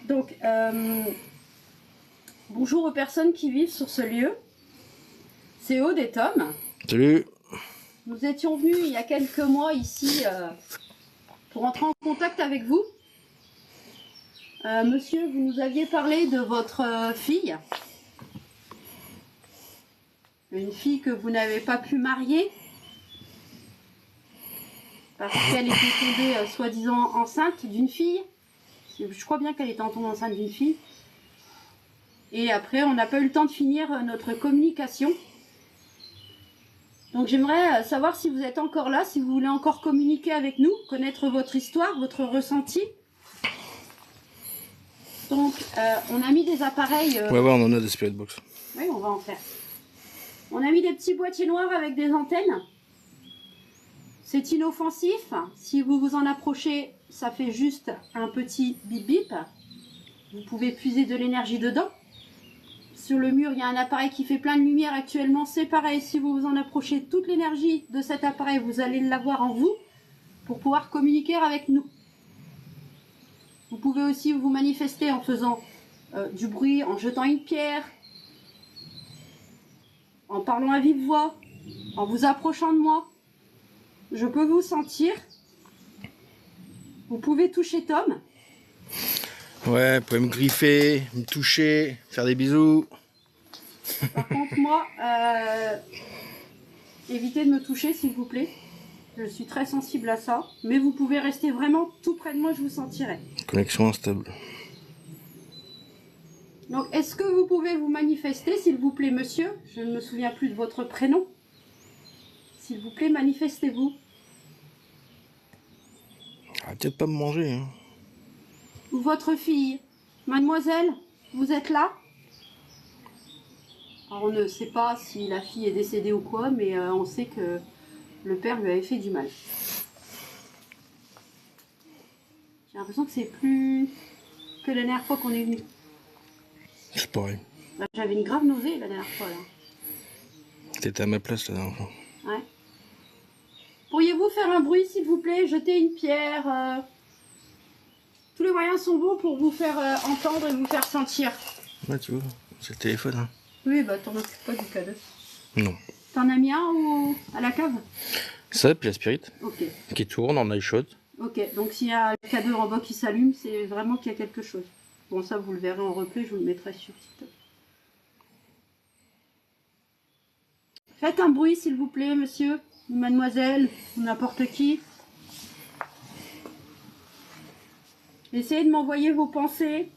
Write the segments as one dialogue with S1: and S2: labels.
S1: Donc, bonjour aux personnes qui vivent sur ce lieu. C'est Aude et Tom.
S2: Salut.
S1: Nous étions venus il y a quelques mois ici pour entrer en contact avec vous. Monsieur, vous nous aviez parlé de votre fille. Une fille que vous n'avez pas pu marier parce qu'elle était tombée soi-disant enceinte d'une fille. Je crois bien qu'elle était tombée enceinte d'une fille. Et après, on n'a pas eu le temps de finir notre communication. Donc j'aimerais savoir si vous êtes encore là, si vous voulez encore communiquer avec nous, connaître votre histoire, votre ressenti. Donc, on a mis des appareils...
S2: Ouais, on en a des spirit box.
S1: Oui, on va en faire. On a mis des petits boîtiers noirs avec des antennes. C'est inoffensif. Si vous vous en approchez, ça fait juste un petit bip bip. Vous pouvez puiser de l'énergie dedans. Sur le mur, il y a un appareil qui fait plein de lumière actuellement. C'est pareil, si vous vous en approchez, toute l'énergie de cet appareil, vous allez l'avoir en vous pour pouvoir communiquer avec nous. Vous pouvez aussi vous manifester en faisant du bruit, en jetant une pierre, en parlant à vive voix, en vous approchant de moi. Je peux vous sentir. Vous pouvez toucher Tom.
S2: Ouais, vous pouvez me griffer, me toucher, faire des bisous.
S1: Par contre, moi, évitez de me toucher, s'il vous plaît. Je suis très sensible à ça. Mais vous pouvez rester vraiment tout près de moi, je vous sentirai.
S2: Connexion instable.
S1: Donc, est-ce que vous pouvez vous manifester, s'il vous plaît, monsieur? Je ne me souviens plus de votre prénom. S'il vous plaît, manifestez-vous.
S2: Ah, peut-être pas me manger. Hein.
S1: Ou votre fille. Mademoiselle, vous êtes là? Alors, on ne sait pas si la fille est décédée ou quoi, mais on sait que le père lui avait fait du mal. J'ai l'impression que c'est plus que la dernière fois qu'on est venu.
S2: C'est pareil.
S1: Bah, j'avais une grave nausée la dernière fois, là.
S2: T'étais à ma place la dernière fois.
S1: Ouais. Pourriez-vous faire un bruit, s'il vous plaît? Jeter une pierre Tous les moyens sont bons pour vous faire entendre et vous faire sentir.
S2: Ouais, tu vois, c'est le téléphone. Hein.
S1: Oui, bah t'en occupes pas du cadeau.
S2: Non.
S1: T'en as mis un à la cave?
S2: Ça, puis la spirit.
S1: Ok.
S2: Qui tourne en iShot.
S1: Ok, donc s'il y a le cadeau en bas qui s'allume, c'est vraiment qu'il y a quelque chose. Bon, ça, vous le verrez en replay, je vous le mettrai sur TikTok. Faites un bruit, s'il vous plaît, monsieur, ou mademoiselle, ou n'importe qui. Essayez de m'envoyer vos pensées.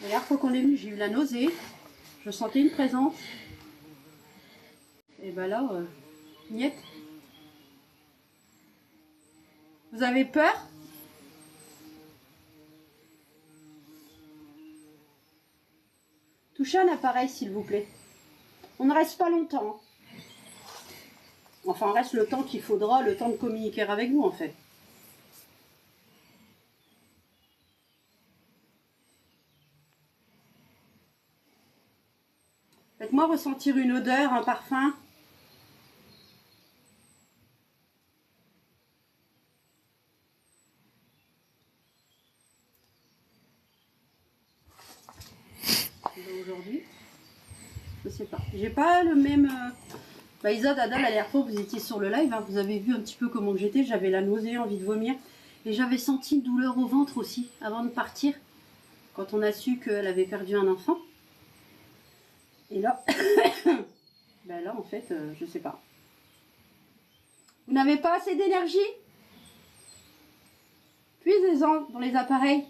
S1: La dernière fois qu'on est venu, j'ai eu la nausée. Je sentais une présence. Et ben là, niet. Vous avez peur? Touchez un appareil, s'il vous plaît. On ne reste pas longtemps. Enfin, on reste le temps qu'il faudra, le temps de communiquer avec vous, en fait. Faites-moi ressentir une odeur, un parfum. Aujourd'hui, je sais pas. J'ai pas le même... Isa, Dada, la dernière fois, vous étiez sur le live, hein, vous avez vu un petit peu comment j'étais. J'avais la nausée, envie de vomir. Et j'avais senti une douleur au ventre aussi, avant de partir. Quand on a su qu'elle avait perdu un enfant. Et là... ben là, en fait, je sais pas. Vous n'avez pas assez d'énergie? Puisez-en dans les appareils.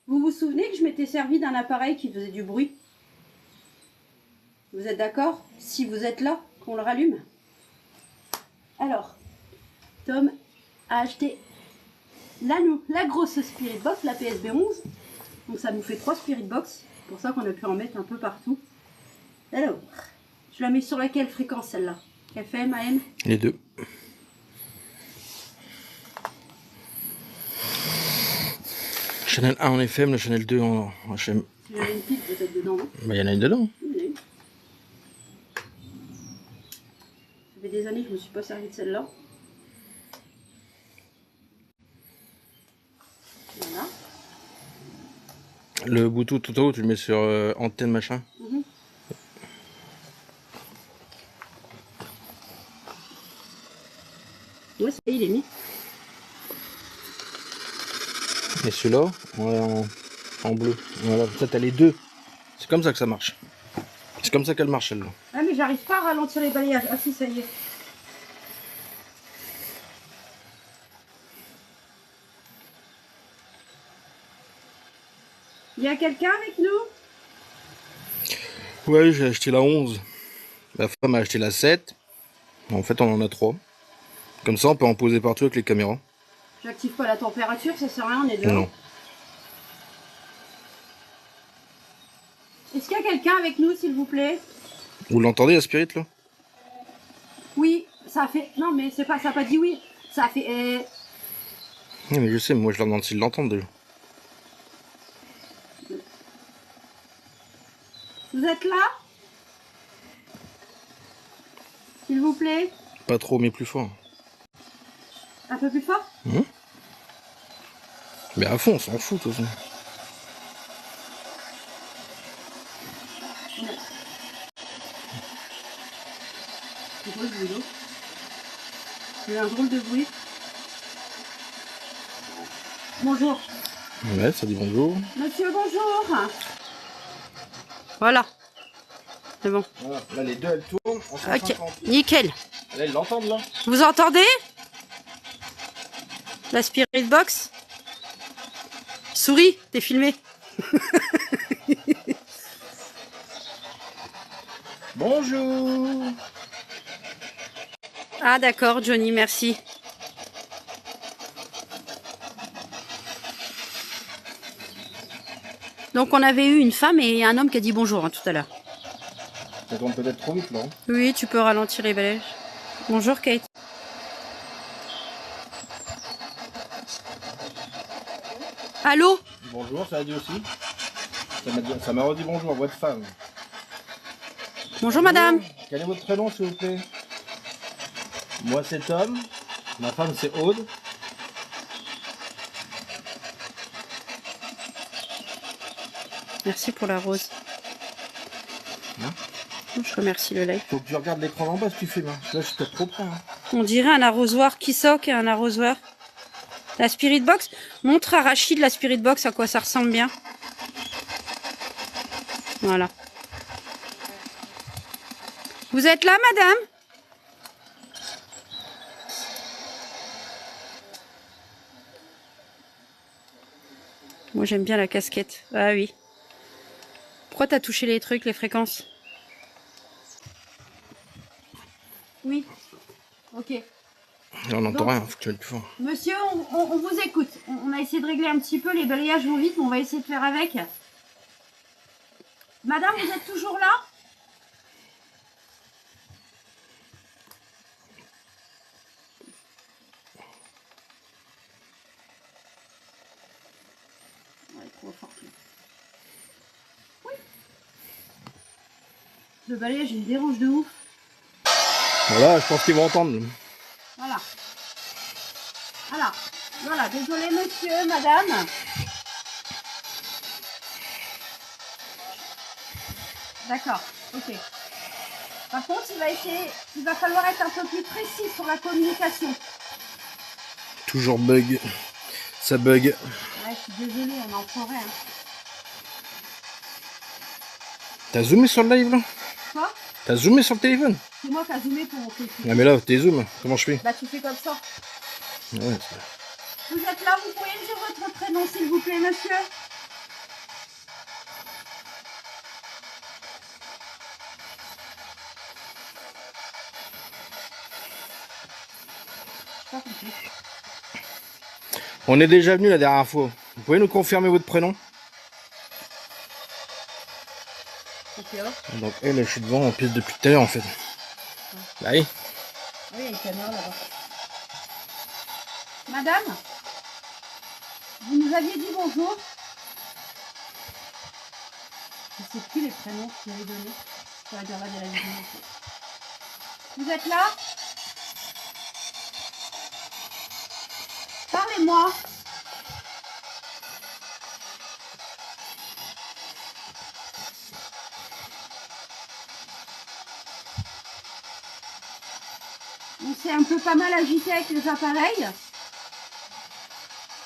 S1: Vous vous souvenez que je m'étais servi d'un appareil qui faisait du bruit? Vous êtes d'accord? Si vous êtes là, qu'on le rallume. Alors, Tom a acheté la grosse Spirit Box, la PSB 11. Donc ça nous fait 3 Spirit Box. C'est pour ça qu'on a pu en mettre un peu partout. Alors, je la mets sur laquelle fréquence celle-là? FM, AM?
S2: Les deux. Chanel 1 en FM, le Chanel 2 en HM.
S1: Il y en a une pile peut-être dedans, non?
S2: Bah, il y en a une dedans.
S1: Oui, il y en a une. Ça fait des années que je me suis pas servi de celle-là. Voilà.
S2: Le Bluetooth tout en haut, tu le mets sur antenne machin.
S1: Mhm. Ouais, ça y est, il est mis.
S2: Et celui-là, en bleu. Voilà, ça t'as les deux. C'est comme ça que ça marche. C'est comme ça qu'elle marche celle-là.
S1: Ah mais j'arrive pas à ralentir les balayages. Ah si, ça y est. Il y a quelqu'un avec nous?
S2: Ouais, j'ai acheté la 11. Ma femme a acheté la 7. En fait, on en a 3. Comme ça, on peut en poser partout avec les caméras.
S1: J'active pas la température, ça sert à rien, on est dehors.
S2: Non.
S1: Est-ce qu'il y a quelqu'un avec nous, s'il vous plaît?
S2: Vous l'entendez, la spirit, là?
S1: Oui, ça a fait... Non, mais c'est pas... Ça a pas dit oui. Ça a fait...
S2: Oui, mais je sais, mais moi je leur demande s'ils l'entendent déjà.
S1: Vous êtes là? S'il vous plaît?
S2: Pas trop, mais plus fort.
S1: Un peu plus fort?
S2: Mais à fond, on s'en fout, de toute façon.
S1: C'est quoi ce bruit d'eau? Il y a un drôle de bruit. Bonjour.
S2: Ouais, ça dit bonjour.
S1: Monsieur, bonjour. Voilà. C'est bon.
S2: Voilà, là les deux elles tournent en 150.
S1: Ok, nickel.
S2: Là ils l'entendent là.
S1: Vous entendez? La Spirit Box? Souris, t'es filmé.
S2: Bonjour.
S1: Ah d'accord, Johnny, merci. Donc on avait eu une femme et un homme qui a dit bonjour tout à l'heure.
S2: Ça tourne peut-être trop vite là.
S1: Oui, tu peux ralentir les balayages. Bonjour Kate. Allô?
S2: Bonjour, ça a dit aussi. Ça m'a redit bonjour, voix de femme.
S1: Bonjour madame.
S2: Quel est votre prénom s'il vous plaît? Moi c'est Tom. Ma femme c'est Aude.
S1: Merci pour la rose.
S2: Hein?
S1: Je remercie le live.
S2: Faut que tu regardes l'écran d'en bas si tu fais là. Là je suis peut-être trop près. Hein.
S1: On dirait un arrosoir. Qui soque un arrosoir? La Spirit Box? Montre à Rachid la Spirit Box à quoi ça ressemble bien. Voilà. Vous êtes là, madame? Moi, j'aime bien la casquette. Ah oui. Pourquoi t'as touché les trucs, les fréquences? Oui. Ok.
S2: Là, on n'entend rien, faut que tu mettes plus fort.
S1: Monsieur, on vous écoute. On a essayé de régler un petit peu, les balayages vont vite, mais on va essayer de faire avec. Madame, vous êtes toujours là? Ouais, trop fort. Oui. Le balayage, il me dérange de ouf.
S2: Voilà, je pense qu'ils vont entendre.
S1: Voilà. Voilà. Voilà, désolé monsieur, madame. D'accord, ok. Par contre, il va falloir être un peu plus précis sur la communication.
S2: Toujours bug. Ça bug.
S1: Ouais, je suis désolée, on en prend rien.
S2: T'as zoomé sur le live là?
S1: Quoi?
S2: T'as zoomé sur le téléphone?
S1: C'est moi qui a zoomé pour mon téléphone.
S2: Ah mais là, t'es zoom. Comment je fais?
S1: Bah tu fais comme ça.
S2: Ouais.
S1: Vous êtes là, vous pourriez me dire votre prénom s'il vous plaît, monsieur? Pas compris.
S2: On est déjà venu la dernière fois. Vous pouvez nous confirmer votre prénom?
S1: Ok, alors.
S2: Donc elle, je suis devant en piste depuis tout à l'heure en fait. Bah oui.
S1: Oui, il y a une caméra là-bas. Madame, vous nous aviez dit bonjour. Je ne sais plus les prénoms que vous avez donnés. J'aurais dû regarder la vidéo. Vous êtes là? Parlez-moi. On s'est un peu pas mal agité avec les appareils.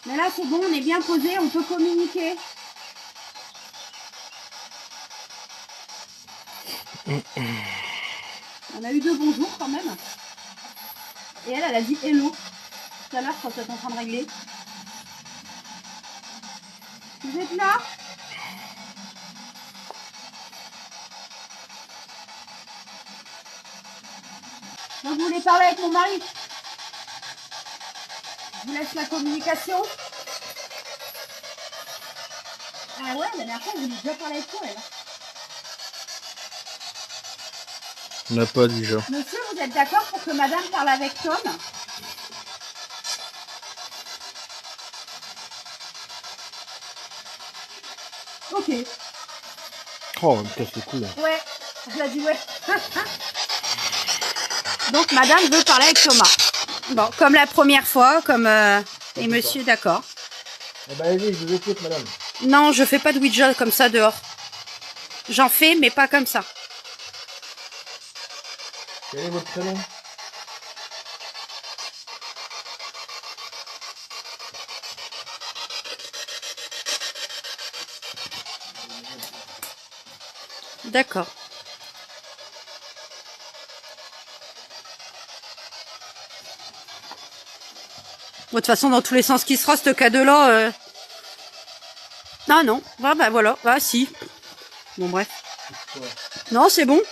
S1: Mais là, c'est bon, on est bien posé, on peut communiquer. On a eu 2 bonjours quand même. Et elle a dit hello. Tout à l'heure, quand elle est en train de régler. Vous êtes là? Donc, vous voulez parler avec mon mari? Je vous laisse la communication. Ah ouais, la dernière fois, vous avez déjà parlé avec toi, elle.
S2: On n'a pas dit genre.
S1: Monsieur, vous êtes d'accord pour que madame parle avec Tom? Ok.
S2: Oh, on me casse le cou là.
S1: Ouais, je l'ai dit ouais. Donc madame veut parler avec Thomas. Bon, comme la première fois, comme et monsieur d'accord.
S2: Eh ben allez, je vous écoute, madame.
S1: Non, je fais pas de Ouija comme ça dehors. J'en fais, mais pas comme ça.
S2: Quel est votre prénom?
S1: D'accord. Bon, de toute façon, dans tous les sens qui sera, ce cadeau-là... Ah non, ah, bah voilà, ah si. Bon, bref. Non, c'est bon.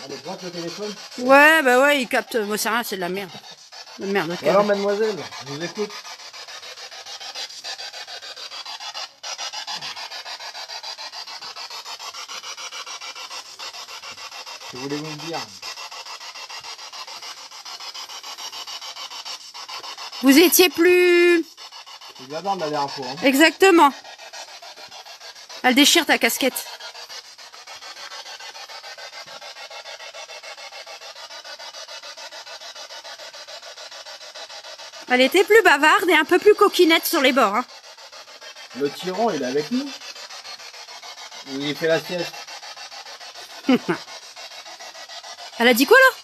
S2: Allez, gratte le téléphone.
S1: Ouais, bah ouais, il capte... Moi, c'est rien, c'est de la merde. De merde, le
S2: Alors,
S1: cadeau.
S2: mademoiselle, je vous écoute. Que voulez-vous me dire?
S1: Vous étiez plus...
S2: C'est de la bande la dernière fois. Hein.
S1: Exactement. Elle déchire ta casquette. Elle était plus bavarde et un peu plus coquinette sur les bords. Hein.
S2: Le tyran, il est avec nous? Ou il fait la sieste?
S1: Elle a dit quoi là?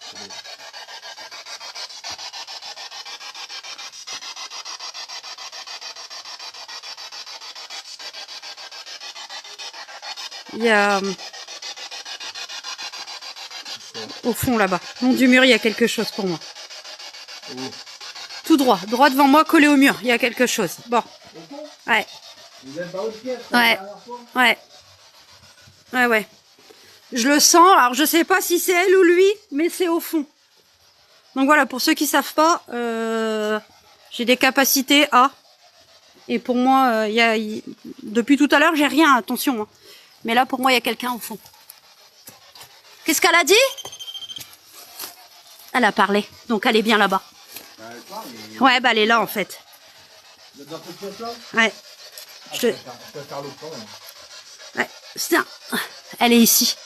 S1: Il y a... Au fond là-bas, long du mur, il y a quelque chose pour moi.
S2: Oui.
S1: Tout droit, droit devant moi, collé au mur, il y a quelque chose. Bon. Ouais.
S2: Vous êtes dans votre pièce?
S1: Ouais. Ouais. Ouais, ouais. Je le sens, alors je sais pas si c'est elle ou lui, mais c'est au fond. Donc voilà, pour ceux qui savent pas, j'ai des capacités A. Et pour moi, depuis tout à l'heure, j'ai rien, attention. Hein. Mais là, pour moi, il y a quelqu'un au fond. Qu'est-ce qu'elle a dit? Elle a parlé, donc elle est bien là-bas. Ouais, bah elle est là en fait.
S2: Vous êtes dans cette pièce-là?
S1: Ouais.
S2: Je peux faire l'autre temps.
S1: Ouais, tiens, elle est ici.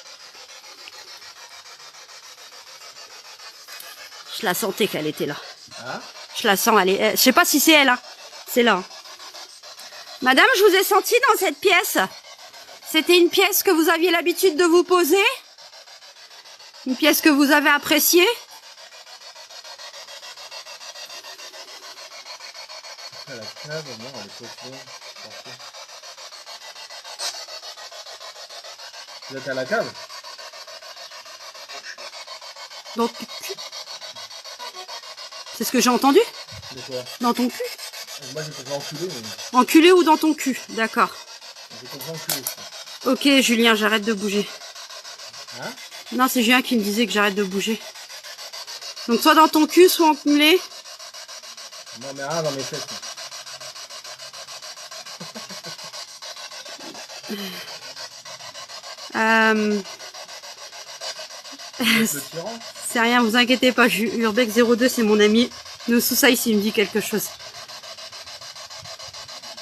S1: Je la sentais qu'elle était là.
S2: Hein?
S1: Je la sens, elle est... Je sais pas si c'est elle, hein. C'est là. Madame, je vous ai senti dans cette pièce. C'était une pièce que vous aviez l'habitude de vous poser? Une pièce que vous avez appréciée?
S2: La cave, non, elle est caution. Vous êtes à la cave?
S1: Donc, c'est ce que j'ai entendu?
S2: De quoi?
S1: Dans ton cul?
S2: Moi, j'ai compris enculé, mais...
S1: Enculé ou dans ton cul? D'accord.
S2: J'ai compris enculé.
S1: Ok, Julien, j'arrête de bouger.
S2: Hein?
S1: Non, c'est Julien qui me disait que j'arrête de bouger. Donc, soit dans ton cul, soit enculé.
S2: Non, mais rien dans mes fesses.
S1: C'est rien, vous inquiétez pas. Urbex02, c'est mon ami. Nous sous ça ici, il me dit quelque chose.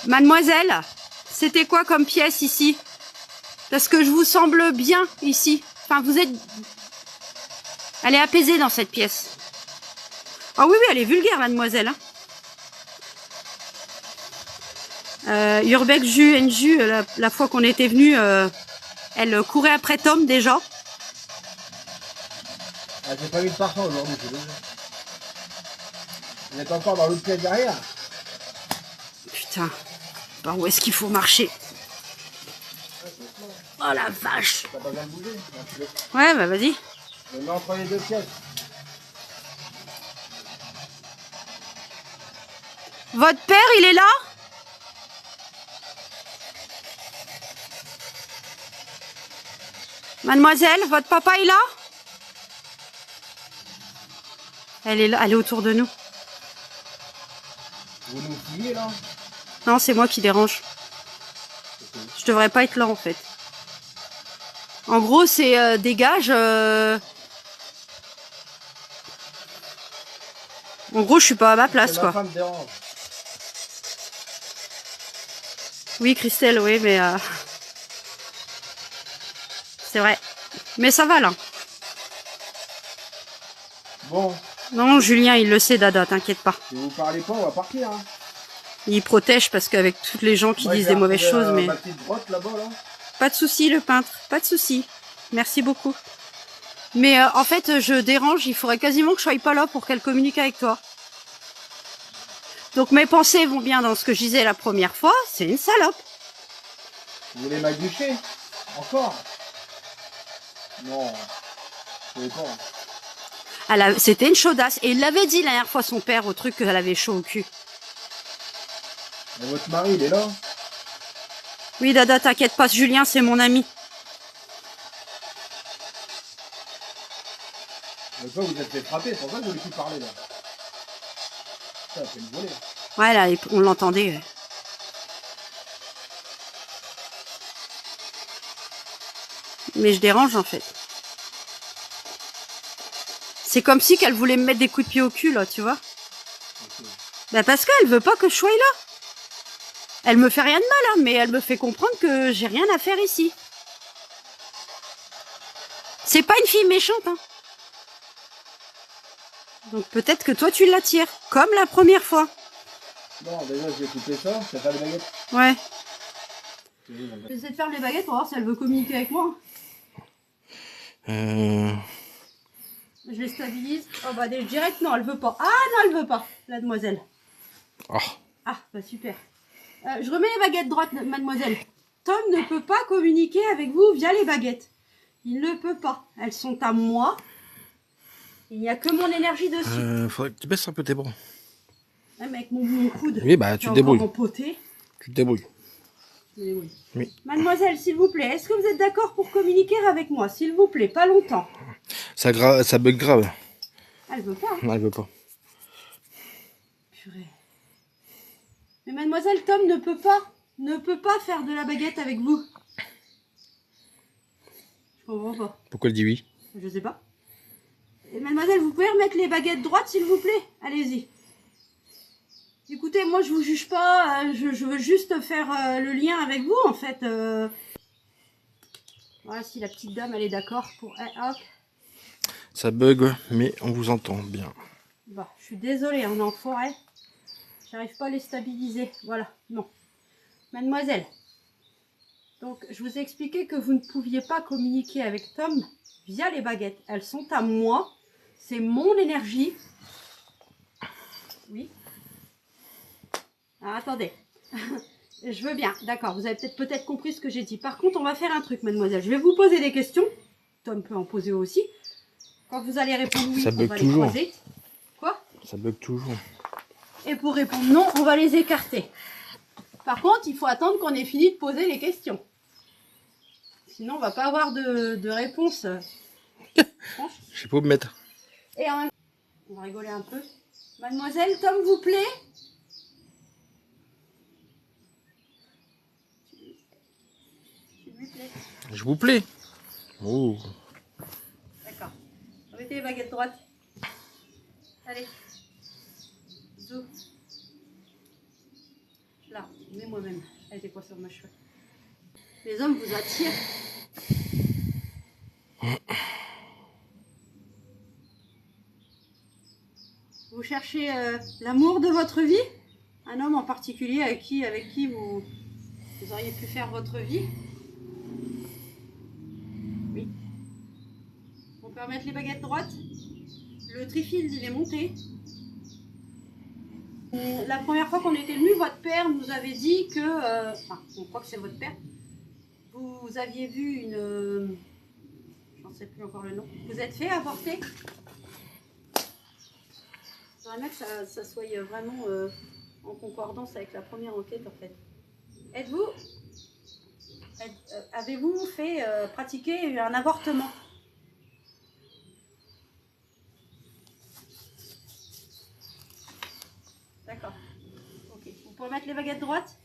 S1: Mademoiselle, c'était quoi comme pièce ici? Parce que je vous semble bien ici. Enfin, vous êtes... Elle est apaisée dans cette pièce. Ah oui, oui, elle est vulgaire, mademoiselle. Hein. Urbex NJU, la fois qu'on était venu, elle courait après Tom déjà.
S3: Ah, j'ai pas mis de parfum aujourd'hui, c'est déjà. Vous êtes encore dans l'autre pièce derrière.
S1: Putain, par où est-ce qu'il faut marcher? Oh la vache!
S3: T'as pas besoin de bouger.
S1: Ouais, bah vas-y.
S3: Je mets entre les deux pièces.
S1: Votre père, il est là? Mademoiselle, votre papa est là? Elle est là, elle est autour de nous.
S3: Vous nous fouillez là?
S1: Non, c'est moi qui dérange. Je devrais pas être là en fait. En gros, c'est dégage. En gros, je suis pas à ma place
S3: Ma
S1: quoi.
S3: femme dérange.
S1: Oui, Christelle, oui, mais c'est vrai. Mais ça va là.
S3: Bon,
S1: Non, Julien, il le sait, Dada, t'inquiète pas.
S3: si vous parlez pas, on va partir. Hein.
S1: Il protège parce qu'avec toutes les gens qui
S3: Moi,
S1: disent
S3: j'ai
S1: des mauvaises
S3: retrouvé,
S1: choses, mais
S3: ma petite grotte là-bas là.
S1: pas de souci, le peintre, pas de souci. Merci beaucoup. Mais en fait, je dérange. Il faudrait quasiment que je sois pas là pour qu'elle communique avec toi. Donc mes pensées vont bien dans ce que je disais la première fois. C'est une salope.
S3: Vous voulez m'aguicher? Encore? Non. Je sais pas.
S1: C'était une chaudasse. Et il l'avait dit la dernière fois son père au truc qu'elle avait chaud au cul.
S3: Et votre mari, il est là?
S1: Oui, Dada, t'inquiète pas. Julien, c'est mon ami.
S3: Mais quoi, vous êtes fait frapper, c'est pour ça que vous voulez plus parler là. Ça fait le voler.
S1: Ouais, là, on l'entendait. Ouais. Mais je dérange en fait. C'est comme si qu'elle voulait me mettre des coups de pied au cul là, tu vois.
S3: Okay.
S1: Bah parce qu'elle veut pas que je sois là. Elle me fait rien de mal, hein, mais elle me fait comprendre que j'ai rien à faire ici. C'est pas une fille méchante, hein. Donc peut-être que toi tu l'attires, comme la première fois.
S3: Non, déjà j'ai coupé ça, c'est pas des baguettes.
S1: Ouais. J'essaie de faire les baguettes pour voir si elle veut communiquer avec moi. Je les stabilise. Oh bah direct, non, elle veut pas. Ah non, elle veut pas, la demoiselle.
S2: Oh.
S1: Ah bah super. Je remets les baguettes droites, mademoiselle. Tom ne peut pas communiquer avec vous via les baguettes. Il ne peut pas. Elles sont à moi. Il n'y a que mon énergie dessus.
S2: Faudrait que tu baisses un peu tes bras.
S1: Même avec mon coude.
S2: Oui, bah tu te débrouilles. Tu te débrouilles. Oui.
S1: Mademoiselle, s'il vous plaît, est-ce que vous êtes d'accord pour communiquer avec moi? S'il vous plaît, pas longtemps.
S2: Ça bug grave.
S1: Elle veut pas. Hein.
S2: Non, elle veut pas.
S1: Purée. Mais mademoiselle, Tom ne peut pas faire de la baguette avec vous. Je comprends pas.
S2: Pourquoi elle dit oui?
S1: Je sais pas. Et mademoiselle, vous pouvez remettre les baguettes droites, s'il vous plaît? Allez-y. Écoutez, moi, je vous juge pas. Je veux juste faire le lien avec vous, en fait. Voilà, si la petite dame, elle est d'accord pour... hop.
S2: Ça bug, mais on vous entend bien.
S1: Bah, je suis désolée, on est en forêt. J'arrive pas à les stabiliser. Voilà, non. Mademoiselle, donc je vous ai expliqué que vous ne pouviez pas communiquer avec Tom via les baguettes. Elles sont à moi. C'est mon énergie. Oui. Alors, attendez. Je veux bien. D'accord, vous avez peut-être compris ce que j'ai dit. Par contre, on va faire un truc, mademoiselle. Je vais vous poser des questions. Tom peut en poser aussi. Quand vous allez répondre oui,
S2: ça
S1: on
S2: bug
S1: va
S2: toujours.
S1: les croiser. Quoi?
S2: Ça bug toujours.
S1: Et pour répondre non, on va les écarter. Par contre, il faut attendre qu'on ait fini de poser les questions. Sinon, on va pas avoir de réponse.
S2: Je sais pas où me mettre.
S1: Et en même temps, on va rigoler un peu. Mademoiselle, Tom vous plaît? S'il lui plaît.
S2: Je vous plais. Oh.
S1: D'accord. Mettez les baguettes droites. Allez. Zou. Là, mets moi-même. Elle était quoi sur ma cheveux? Les hommes vous attirent. Vous cherchez l'amour de votre vie? Un homme en particulier avec qui vous auriez pu faire votre vie? Oui. On peut remettre les baguettes droites. Le trifield, il est monté. La première fois qu'on était venu, votre père nous avait dit que... enfin, on croit que c'est votre père. Vous aviez vu une... j'en sais plus encore le nom. Vous êtes fait avorter? J'aimerais bien que ça soit vraiment en concordance avec la première enquête en fait. Avez-vous fait pratiquer un avortement? D'accord. Ok. Vous pouvez mettre les baguettes droites?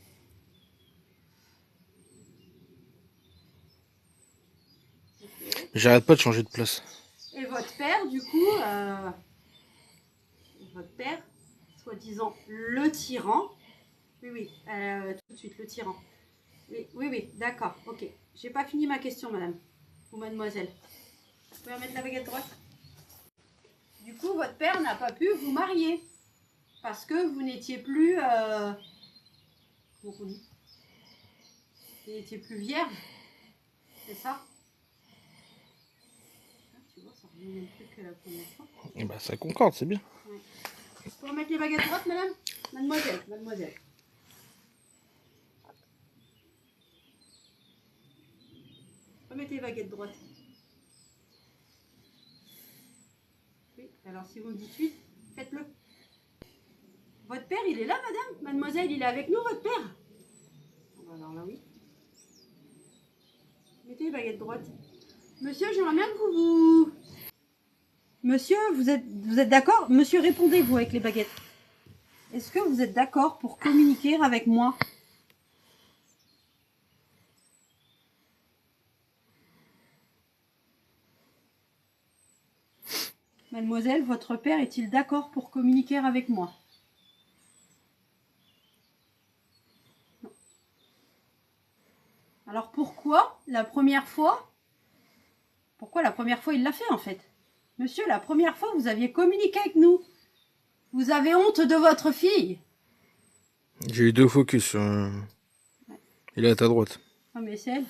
S1: Okay.
S2: J'arrête pas de changer de place.
S1: Et votre père, du coup, votre père, soi-disant le tyran. Oui, tout de suite, le tyran. Oui, d'accord, ok. J'ai pas fini ma question, madame. Ou mademoiselle. Vous pouvez remettre la baguette droite? Du coup, votre père n'a pas pu vous marier. Parce que vous n'étiez plus... comment on dit? Vous n'étiez plus vierge. C'est ça? Ah, tu vois, ça revient au même truc que la première fois.
S2: Et bah ça concorde, c'est bien.
S1: Ouais. Vous pouvez remettre les baguettes droites, madame? Mademoiselle. Remettez les baguettes droites. Oui, alors si vous me dites oui, faites-le. Votre père, il est là, madame? Mademoiselle, il est avec nous, votre père? Alors là, oui. Mettez les baguettes droites. Monsieur, j'aimerais bien que vous... Monsieur, vous êtes d'accord? Monsieur, répondez-vous avec les baguettes. Est-ce que vous êtes d'accord pour communiquer avec moi? Mademoiselle, votre père est-il d'accord pour communiquer avec moi? Non. Alors pourquoi la première fois il l'a fait en fait? Monsieur, la première fois vous aviez communiqué avec nous. Vous avez honte de votre fille.
S2: J'ai eu deux focus sur... Il est à ta droite.
S1: Ah mais c'est elle.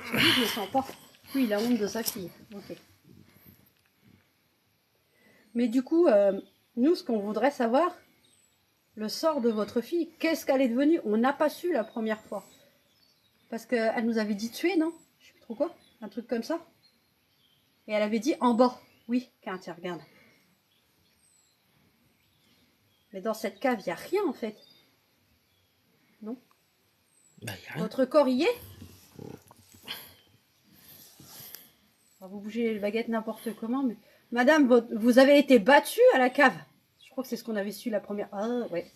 S1: Celui, je le sens pas. Oui, il a honte de sa fille. Ok. Mais du coup, nous, ce qu'on voudrait savoir, le sort de votre fille, qu'est-ce qu'elle est devenue? On n'a pas su la première fois. Parce qu'elle nous avait dit tuer, non? Je sais plus trop quoi. Un truc comme ça. Et elle avait dit en bas. Oui, tiens, regarde. Mais dans cette cave, il n'y a rien en fait. Non?
S2: Bah, y a rien.
S1: Votre corps y est? Alors, vous bougez les baguettes n'importe comment, mais... Madame, vous avez été battue à la cave. Je crois que c'est ce qu'on avait su la première... Ah, ouais.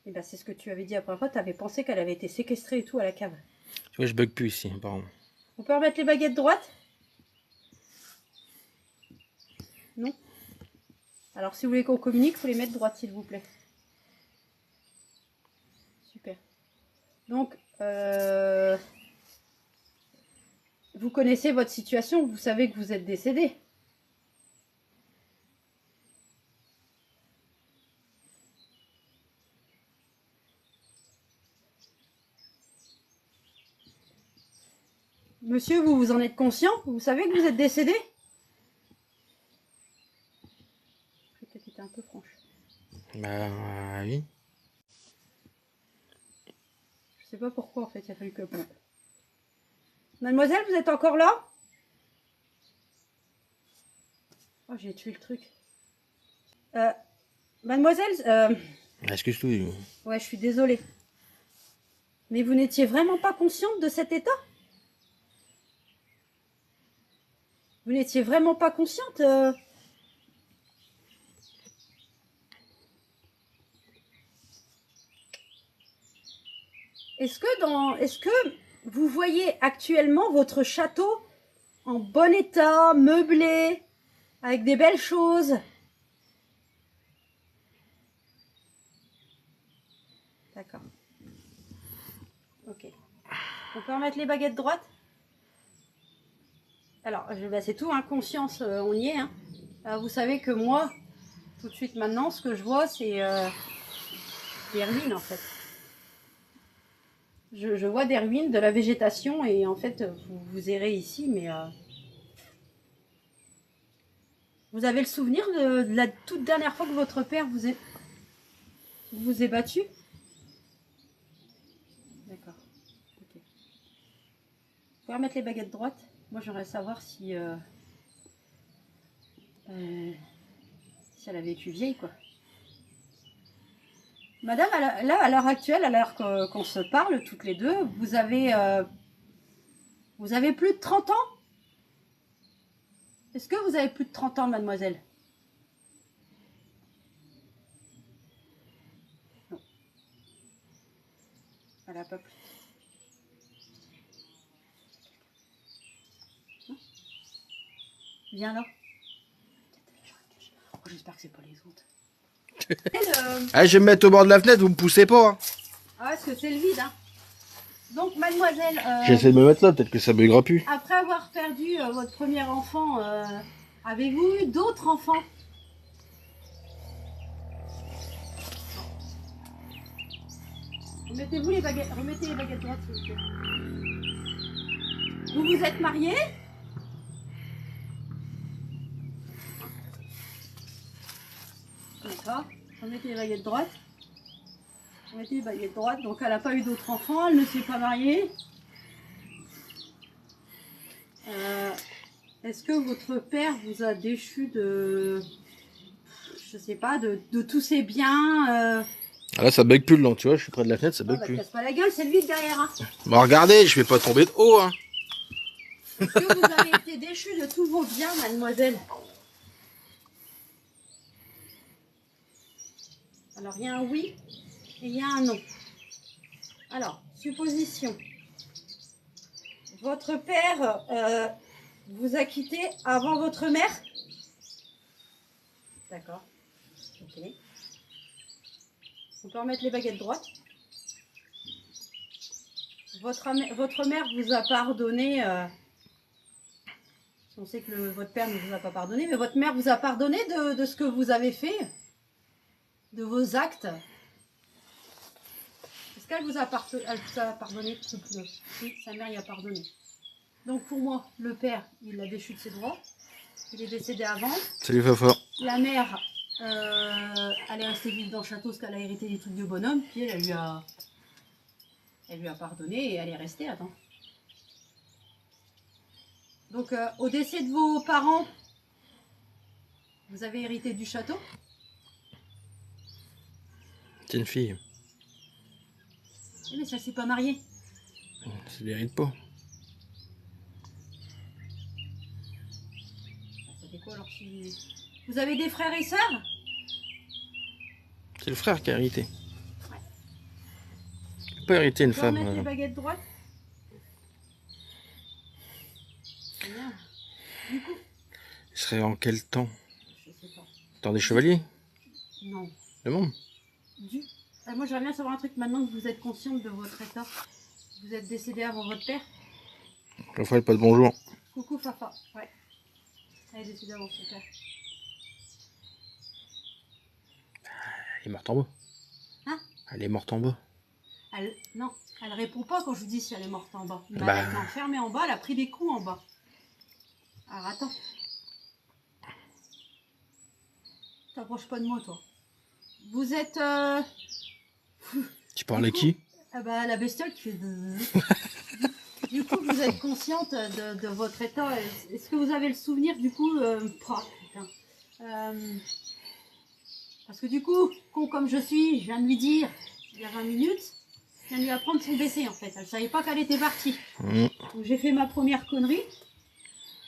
S1: Et ben c'est ce que tu avais dit la première fois. Tu avais pensé qu'elle avait été séquestrée et tout à la cave.
S2: Tu vois, je bug plus ici, apparemment.
S1: On peut remettre les baguettes droites? Non? Alors, si vous voulez qu'on communique, il faut les mettre droites, s'il vous plaît. Super. Donc, vous connaissez votre situation, vous savez que vous êtes décédé. Monsieur, vous en êtes conscient? Vous savez que vous êtes décédé? J'ai peut-être été un peu franche.
S2: Bah oui.
S1: Je sais pas pourquoi en fait, il a fallu que... Mademoiselle, vous êtes encore là? Oh, j'ai tué le truc. Mademoiselle,
S2: Excuse-toi.
S1: ouais, je suis désolée. Mais vous n'étiez vraiment pas consciente de cet état? Vous n'étiez vraiment pas consciente Est-ce que vous voyez actuellement votre château en bon état, meublé? avec des belles choses. D'accord. Ok. On peut remettre les baguettes droites? Alors, c'est tout, hein, conscience, on y est. Hein. Vous savez que moi, tout de suite maintenant, ce que je vois, c'est des ruines en fait. Je vois des ruines, de la végétation, et en fait, vous errez ici, mais vous avez le souvenir de la toute dernière fois que votre père vous est battu? D'accord. Ok. Vous pouvez remettre les baguettes droites? Moi, j'aimerais savoir si si elle a vécu vieille, quoi. Madame, là, à l'heure actuelle, à l'heure qu'on se parle toutes les deux, vous avez plus de 30 ans? Est-ce que vous avez plus de 30 ans, mademoiselle? Non. Elle n'a pas plus. Non. Viens là. Oh, j'espère que c'est pas les autres.
S2: Ah, je vais me mettre au bord de la fenêtre, vous me poussez pas. Hein.
S1: Ah, parce que c'est le vide, hein. Donc, mademoiselle,
S2: J'essaie de me mettre là, peut-être que ça buguera plus.
S1: après avoir perdu votre premier enfant, avez-vous eu d'autres enfants? Remettez les baguettes droites, s'il vous plaît. Vous vous êtes mariés? D'accord. Remettez les baguettes droites. Remettez les baguettes droites. Donc elle n'a pas eu d'autres enfants, elle ne s'est pas mariée. Est-ce que votre père vous a déchu de, je sais pas, de tous ses biens
S2: Ah là, ça bug plus le long, tu vois, je suis près de la fenêtre, ça bug
S1: Te
S2: plus.
S1: casse pas la gueule, c'est le vide derrière. Hein.
S2: Bon, regardez, je vais pas tomber de haut. Hein.
S1: Est-ce que vous avez été déchu de tous vos biens, mademoiselle? Alors, il y a un oui et il y a un non. Alors, supposition. Votre père vous a quitté avant votre mère? D'accord. Ok. On peut remettre les baguettes droites. Votre mère vous a pardonné. On sait que votre père ne vous a pas pardonné, mais votre mère vous a pardonné de ce que vous avez fait, de vos actes. Est-ce qu'elle vous a pardonné? Oui, sa mère y a pardonné. Donc pour moi, le père, il a déchu de ses droits. Il est décédé avant.
S2: Salut Fafa.
S1: La mère, elle est restée vivre dans le château parce qu'elle a hérité des trucs de bonhomme. Puis elle lui a pardonné et elle est restée. Attends. Donc au décès de vos parents, vous avez hérité du château?
S2: C'est une fille.
S1: Oui, mais ça s'est pas marié.
S2: Ça l'hérite pas.
S1: Ça fait quoi alors si... Vous avez des frères et sœurs?
S2: C'est le frère qui a hérité.
S1: Ouais.
S2: Il peut pas hériter une
S1: On peut
S2: femme.
S1: remettre les baguettes droites? Bien. Du coup,
S2: Il serait en quel temps?
S1: je sais pas.
S2: Temps des chevaliers?
S1: Non.
S2: Le monde?
S1: Moi j'aimerais bien savoir un truc maintenant que vous êtes consciente de votre état. Vous êtes décédé avant votre père?
S2: Raphaël, pas de bonjour.
S1: Coucou Fafa. Ouais. Elle est décédée avant son père.
S2: Elle est morte en bas.
S1: Hein?
S2: Elle est morte en bas.
S1: Non, elle répond pas quand je vous dis si elle est morte en bas. Mais
S2: Bah.
S1: elle a été enfermée en bas, elle a pris des coups en bas. Alors attends. T'approches pas de moi toi. Vous êtes...
S2: Tu parles à qui?
S1: Ah bah la bestiole qui fait... Du coup, vous êtes consciente de votre état. Est-ce que vous avez le souvenir du coup... putain. Parce que du coup, con comme je suis, je viens de lui dire, il y a 20 minutes, je viens de lui apprendre son décès en fait. Elle savait pas qu'elle était partie. Donc j'ai fait ma première connerie.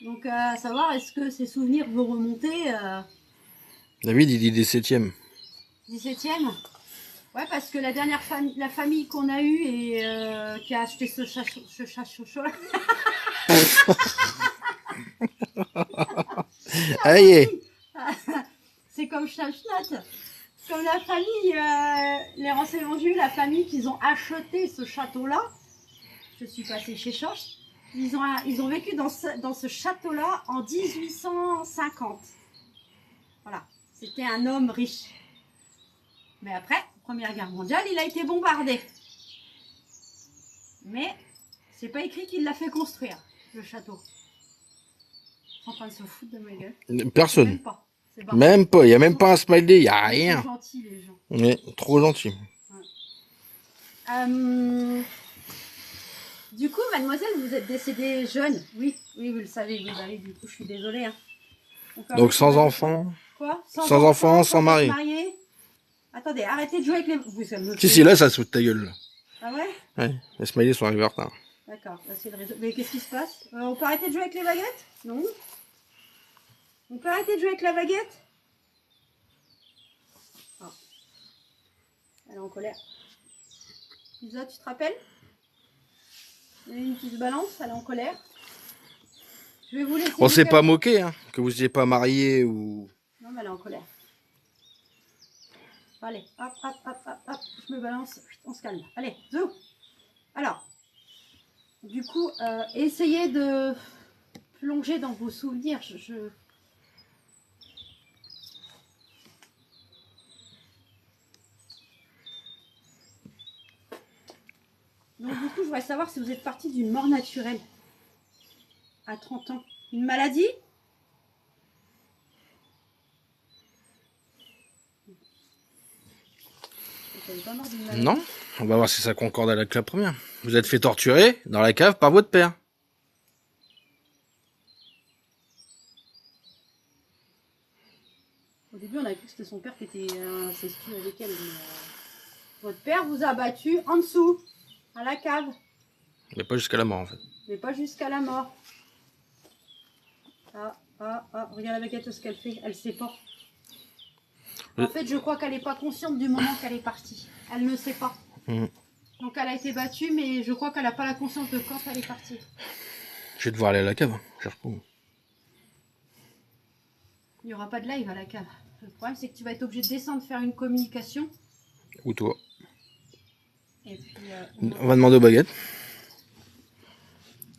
S1: Donc à savoir, est-ce que ces souvenirs vont remonter
S2: David, il dit 17e.
S1: 17e? Ouais, parce que la dernière la famille qu'on a eue et qui a acheté ce chat chocolat.
S2: Allez.
S1: C'est comme Schnatschnat. Comme la famille, les renseignements que j'ai eu, la famille qu'ils ont acheté ce château-là. Je suis passée chez Choche. Ils ont vécu dans ce château-là en 1850. Voilà. C'était un homme riche. Mais après, Première Guerre mondiale, il a été bombardé. Mais c'est pas écrit qu'il l'a fait construire, le château. Ils sont en train de se foutre de ma gueule.
S2: Personne.
S1: Même pas. C'est pas.
S2: Même pas. Il n'y a même pas un smiley. Il n'y a
S1: Ils sont
S2: rien.
S1: gentils, les gens.
S2: Ouais, trop gentil.
S1: Du coup, mademoiselle, vous êtes décédée jeune. Oui, oui, vous le savez, vous avez, du coup, je suis désolée. Hein.
S2: Donc sans enfant.
S1: Quoi?
S2: Sans enfant, sans mari.
S1: Marié. Attendez, arrêtez de jouer avec les... Vous, ça me
S2: Si,
S1: fait-
S2: si, là, ça se fout de ta gueule. Là.
S1: Ah ouais?
S2: Ouais, les smileys sont arrivés en retard.
S1: D'accord, là, c'est le réseau. Mais qu'est-ce qui se passe? On peut arrêter de jouer avec les baguettes? Non? On peut arrêter de jouer avec la baguette? Ah. Elle est en colère. Lisa, tu te rappelles? Il y en a une qui se balance, elle est en colère. Je vais vous laisser...
S2: On s'est
S1: vous
S2: pas
S1: calmer.
S2: moqué, hein, que vous n'étiez pas marié ou...
S1: Non, mais elle est en colère. Allez, hop, hop, hop, hop, hop, je me balance, on se calme. Allez, zou. Alors, du coup, essayez de plonger dans vos souvenirs. Donc, du coup, je voudrais savoir si vous êtes parti d'une mort naturelle à 30 ans. Une maladie? Vous n'êtes pas mort d'une maladie?
S2: Non. On va voir si ça concorde avec la première. Vous êtes fait torturer dans la cave par votre père.
S1: Au début, on avait cru que c'était son père qui était incestueux avec elle. Mais, votre père vous a battu en dessous, à la cave,
S2: Mais pas jusqu'à la mort, en fait.
S1: mais pas jusqu'à la mort. Regarde la baguette ce qu'elle fait, elle sait pas. En fait, je crois qu'elle n'est pas consciente du moment qu'elle est partie. Elle ne sait pas.
S2: Mhm.
S1: Donc, elle a été battue, mais je crois qu'elle n'a pas la conscience de quand elle est partie.
S2: Je vais devoir aller à la cave. Hein. Cherche pas.
S1: Il n'y aura pas de live à la cave. Le problème, c'est que tu vas être obligé de descendre faire une communication.
S2: Ou toi.
S1: Et puis,
S2: On va demander aux baguettes.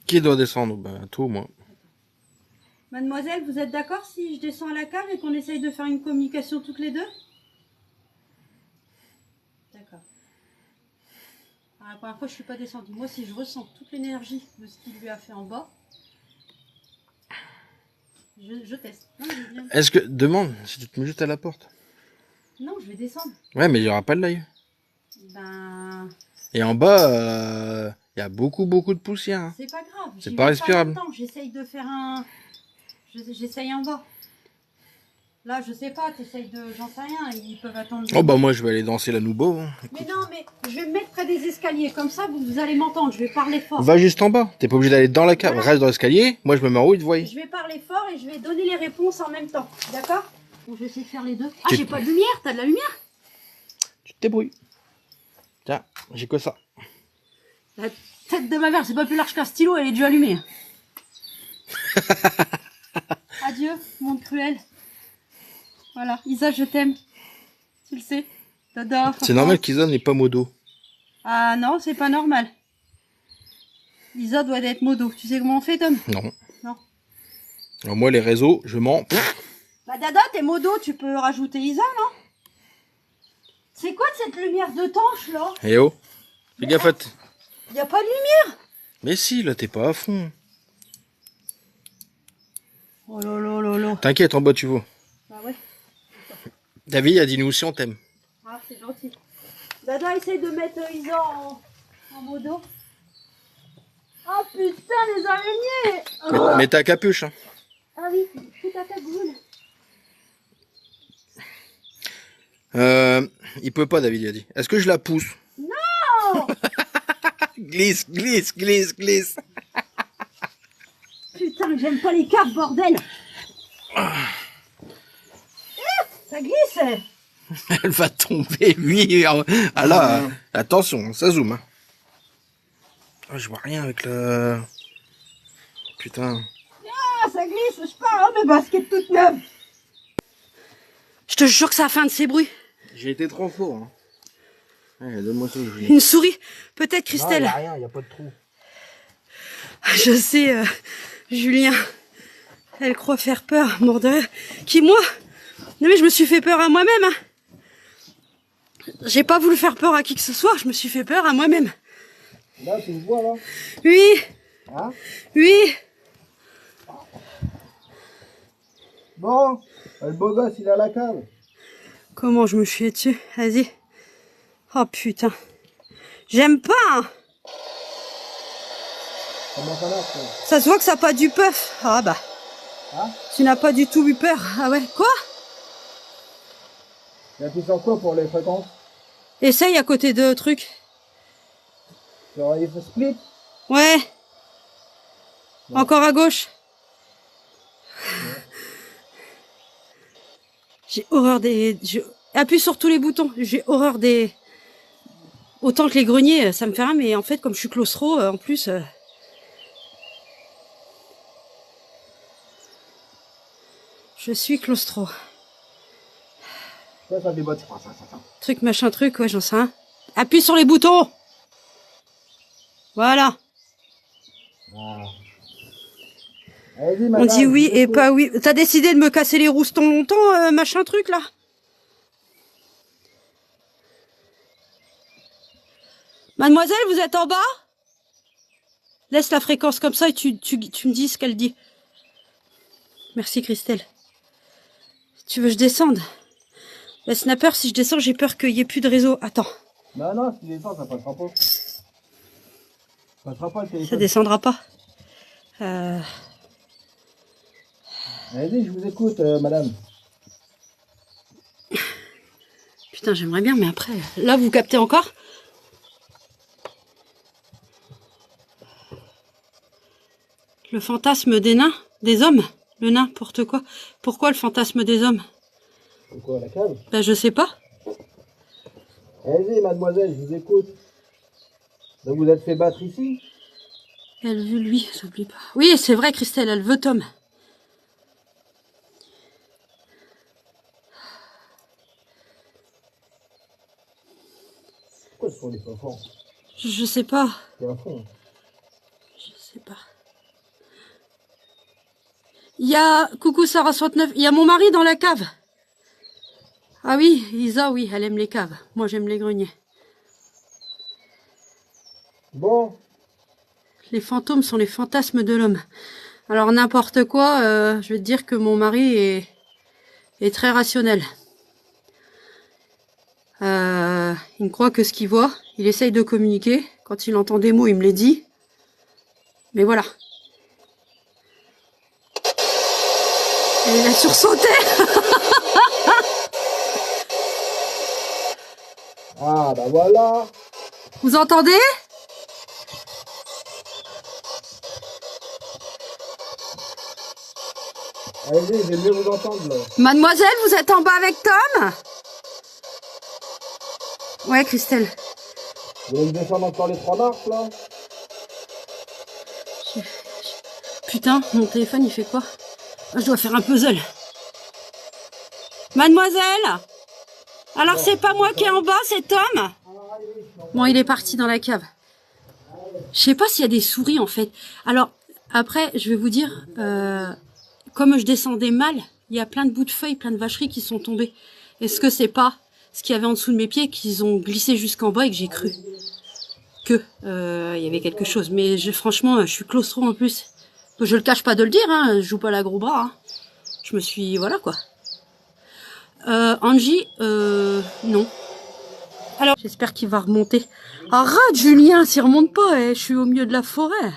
S2: Qui doit descendre? Ben, toi ou moi.
S1: Mademoiselle, vous êtes d'accord si je descends à la cave et qu'on essaye de faire une communication toutes les deux? D'accord. Alors, la première fois, je ne suis pas descendue. Moi, si je ressens toute l'énergie de ce qu'il lui a fait en bas, je teste. Non, mais je viens.
S2: Est-ce que... Demande si tu te mets juste à la porte.
S1: Non, je vais descendre.
S2: Ouais, mais il n'y aura pas de live.
S1: Ben,
S2: Et en bas, il y a beaucoup de poussière. Hein.
S1: c'est pas grave.
S2: C'est
S1: J'y
S2: pas
S1: vais
S2: respirable.
S1: longtemps. J'essaye de faire un... J'essaye en bas. Là, je sais pas, t'essayes de... J'en sais rien, ils peuvent attendre.
S2: Oh bah moi je vais aller danser la nouveau. Hein.
S1: Mais non, mais je vais me mettre près des escaliers. Comme ça, vous allez m'entendre. Je vais parler fort.
S2: Va juste en bas. T'es pas obligé d'aller dans la cave.
S1: Voilà.
S2: Reste dans l'escalier. Moi je me mets en haut et te vois.
S1: Je vais parler fort et je vais donner les réponses en même temps. D'accord? Donc, je vais essayer de faire les deux. Ah,
S2: Tu-
S1: j'ai pas de lumière. T'as de la lumière?
S2: Tu te débrouilles. Tiens, j'ai que ça.
S1: La tête de ma mère, c'est pas plus large qu'un stylo. Elle est déjà allumée. Adieu, monde cruel. Voilà, Isa, je t'aime. Tu le sais. T'adores.
S2: C'est normal qu'Isa n'ait pas modo.
S1: Ah non, c'est pas normal. Isa doit être modo. Tu sais comment on fait, Tom?
S2: Non.
S1: Non.
S2: Alors moi les réseaux, je mens.
S1: Bah Dada, t'es modo, tu peux rajouter Isa, non? C'est quoi cette lumière de tanche, là?
S2: Eh oh. Fais gaffe à t-
S1: Y a pas de lumière?
S2: Mais si, là t'es pas à fond.
S1: Oh là là là là.
S2: T'inquiète, en bas tu vois.
S1: Bah ouais.
S2: David a dit nous aussi on t'aime.
S1: Ah, c'est gentil. Dada, essaye de mettre Isa en modo. Oh putain, les araignées! Oh.
S2: Mets ta capuche. Hein.
S1: Ah oui, fous ta cagoule.
S2: Il peut pas, David il a dit. Est-ce que je la pousse?
S1: Non!
S2: Glisse, glisse, glisse, glisse.
S1: Putain, que j'aime pas les caves, bordel! Ça glisse!
S2: Elle va tomber, oui. Ah là, attention, ça zoome. Hein. Ah, je vois rien avec le... Putain.
S1: Ah, ça glisse, je pars, hein, mes baskets toutes neuves. Je te jure que ça a fait un de ces bruits.
S2: J'ai été trop fort. Hein. Ouais, donne-moi ça, Julien.
S1: Une souris, peut-être Christelle.
S2: Non, y a rien, y a pas de trou.
S1: Je sais, Julien. Elle croit faire peur, mort de rire. Qui, moi? Non mais je me suis fait peur à moi-même. Hein. J'ai pas voulu faire peur à qui que ce soit, je me suis fait peur à moi-même.
S3: Là, tu me vois, là?
S1: Oui.
S3: Hein?
S1: Oui.
S3: Bon, le beau gosse, il est à la cave.
S1: Comment je me suis dessus? Vas-y. Oh putain. J'aime pas. Hein.
S3: Comment ça marche, toi?
S1: Ça se voit que ça n'a pas du puff. Ah bah.
S3: Hein?
S1: Tu n'as pas du tout eu peur. Ah ouais. Quoi?
S3: Il appuie sur quoi pour les fréquences?
S1: Essaye à côté de trucs.
S3: Sur il faut split?
S1: Ouais.
S3: Ouais.
S1: Encore à gauche. J'ai horreur des... Appuie sur tous les boutons. J'ai horreur des... Autant que les greniers, ça me fait rien, mais en fait, comme je suis claustro, en plus... Je suis claustro.
S3: Ça déboîte. Ça.
S1: Truc, machin, truc, ouais, j'en sais rien. Appuie sur les boutons. Voilà.
S3: Ah. Allez-y,
S1: On
S3: madame,
S1: dit oui
S3: je vous
S1: et
S3: écoute.
S1: pas oui. T'as décidé de me casser les roustons longtemps, machin truc, là? Mademoiselle, vous êtes en bas? Laisse la fréquence comme ça et tu me dis ce qu'elle dit. Merci, Christelle. Tu veux que je descende? La snapper, si je descends, j'ai peur qu'il n'y ait plus de réseau. Attends.
S3: Non, si tu descends, ça passera pas. Ça passera pas le téléphone.
S1: Ça descendra pas.
S3: Allez-y, je vous écoute, madame.
S1: Putain, j'aimerais bien, mais après... Là, vous captez encore? Le fantasme des nains? Des hommes? Le n'importe quoi. Pourquoi le fantasme des hommes?
S3: Pourquoi, la cave?
S1: Ben, je sais pas.
S3: Allez-y, mademoiselle, je vous écoute. Donc vous êtes fait battre ici?
S1: Elle veut lui, s'oublie pas. Oui, c'est vrai, Christelle, elle veut Tom.
S3: Pourquoi ce sont les enfants?
S1: Je sais pas.
S3: C'est un fond.
S1: Je sais pas. Il y a... Coucou Sarah 69. Il y a mon mari dans la cave. Ah oui, Isa, oui, elle aime les caves. Moi, j'aime les greniers.
S3: Bon.
S1: Les fantômes sont les fantasmes de l'homme. Alors, n'importe quoi, je vais te dire que mon mari est très rationnel. Il ne croit que ce qu'il voit. Il essaye de communiquer. Quand il entend des mots, il me les dit. Mais voilà. Elle a sursauté.
S3: Ah, bah voilà.
S1: Vous entendez?
S3: Allez-y, je vais mieux vous entendre, là.
S1: Mademoiselle, vous êtes en bas avec Tom? Ouais, Christelle.
S3: Vous voulez que je descende encore les 3 marches, là?
S1: Putain, mon téléphone, il fait quoi? Je dois faire un puzzle. Mademoiselle? Alors, c'est pas moi qui est en bas, c'est Tom? Bon, il est parti dans la cave. Je sais pas s'il y a des souris, en fait. Alors, après, je vais vous dire, comme je descendais mal, il y a plein de bouts de feuilles, plein de vacheries qui sont tombées. Est-ce que c'est pas ce qu'il y avait en dessous de mes pieds qu'ils ont glissé jusqu'en bas et que j'ai cru que il y avait quelque chose? Mais franchement, je suis claustro en plus. Je le cache pas de le dire, hein, je joue pas la gros bras. Hein. Je me suis... Voilà, quoi. Angie, non. Alors, j'espère qu'il va remonter. Arrête, Julien, s'il remonte pas, je suis au milieu de la forêt.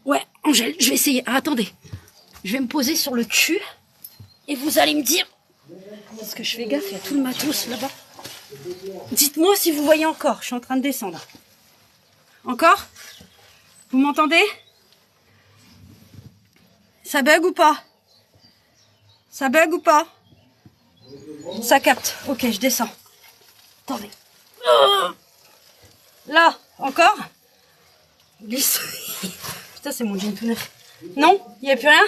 S1: Ouais, Angèle, je vais essayer. Ah, attendez. Je vais me poser sur le cul. Et vous allez me dire... Parce que je fais gaffe, il y a tout le matos là-bas. Dites-moi si vous voyez encore. Je suis en train de descendre. Encore? Vous m'entendez? Ça bug ou pas? Ça bug ou pas? Ça capte. Ok, je descends. Attendez. Là, encore? Glisse. Putain, c'est mon jean tout neuf. Non? Il n'y a plus rien?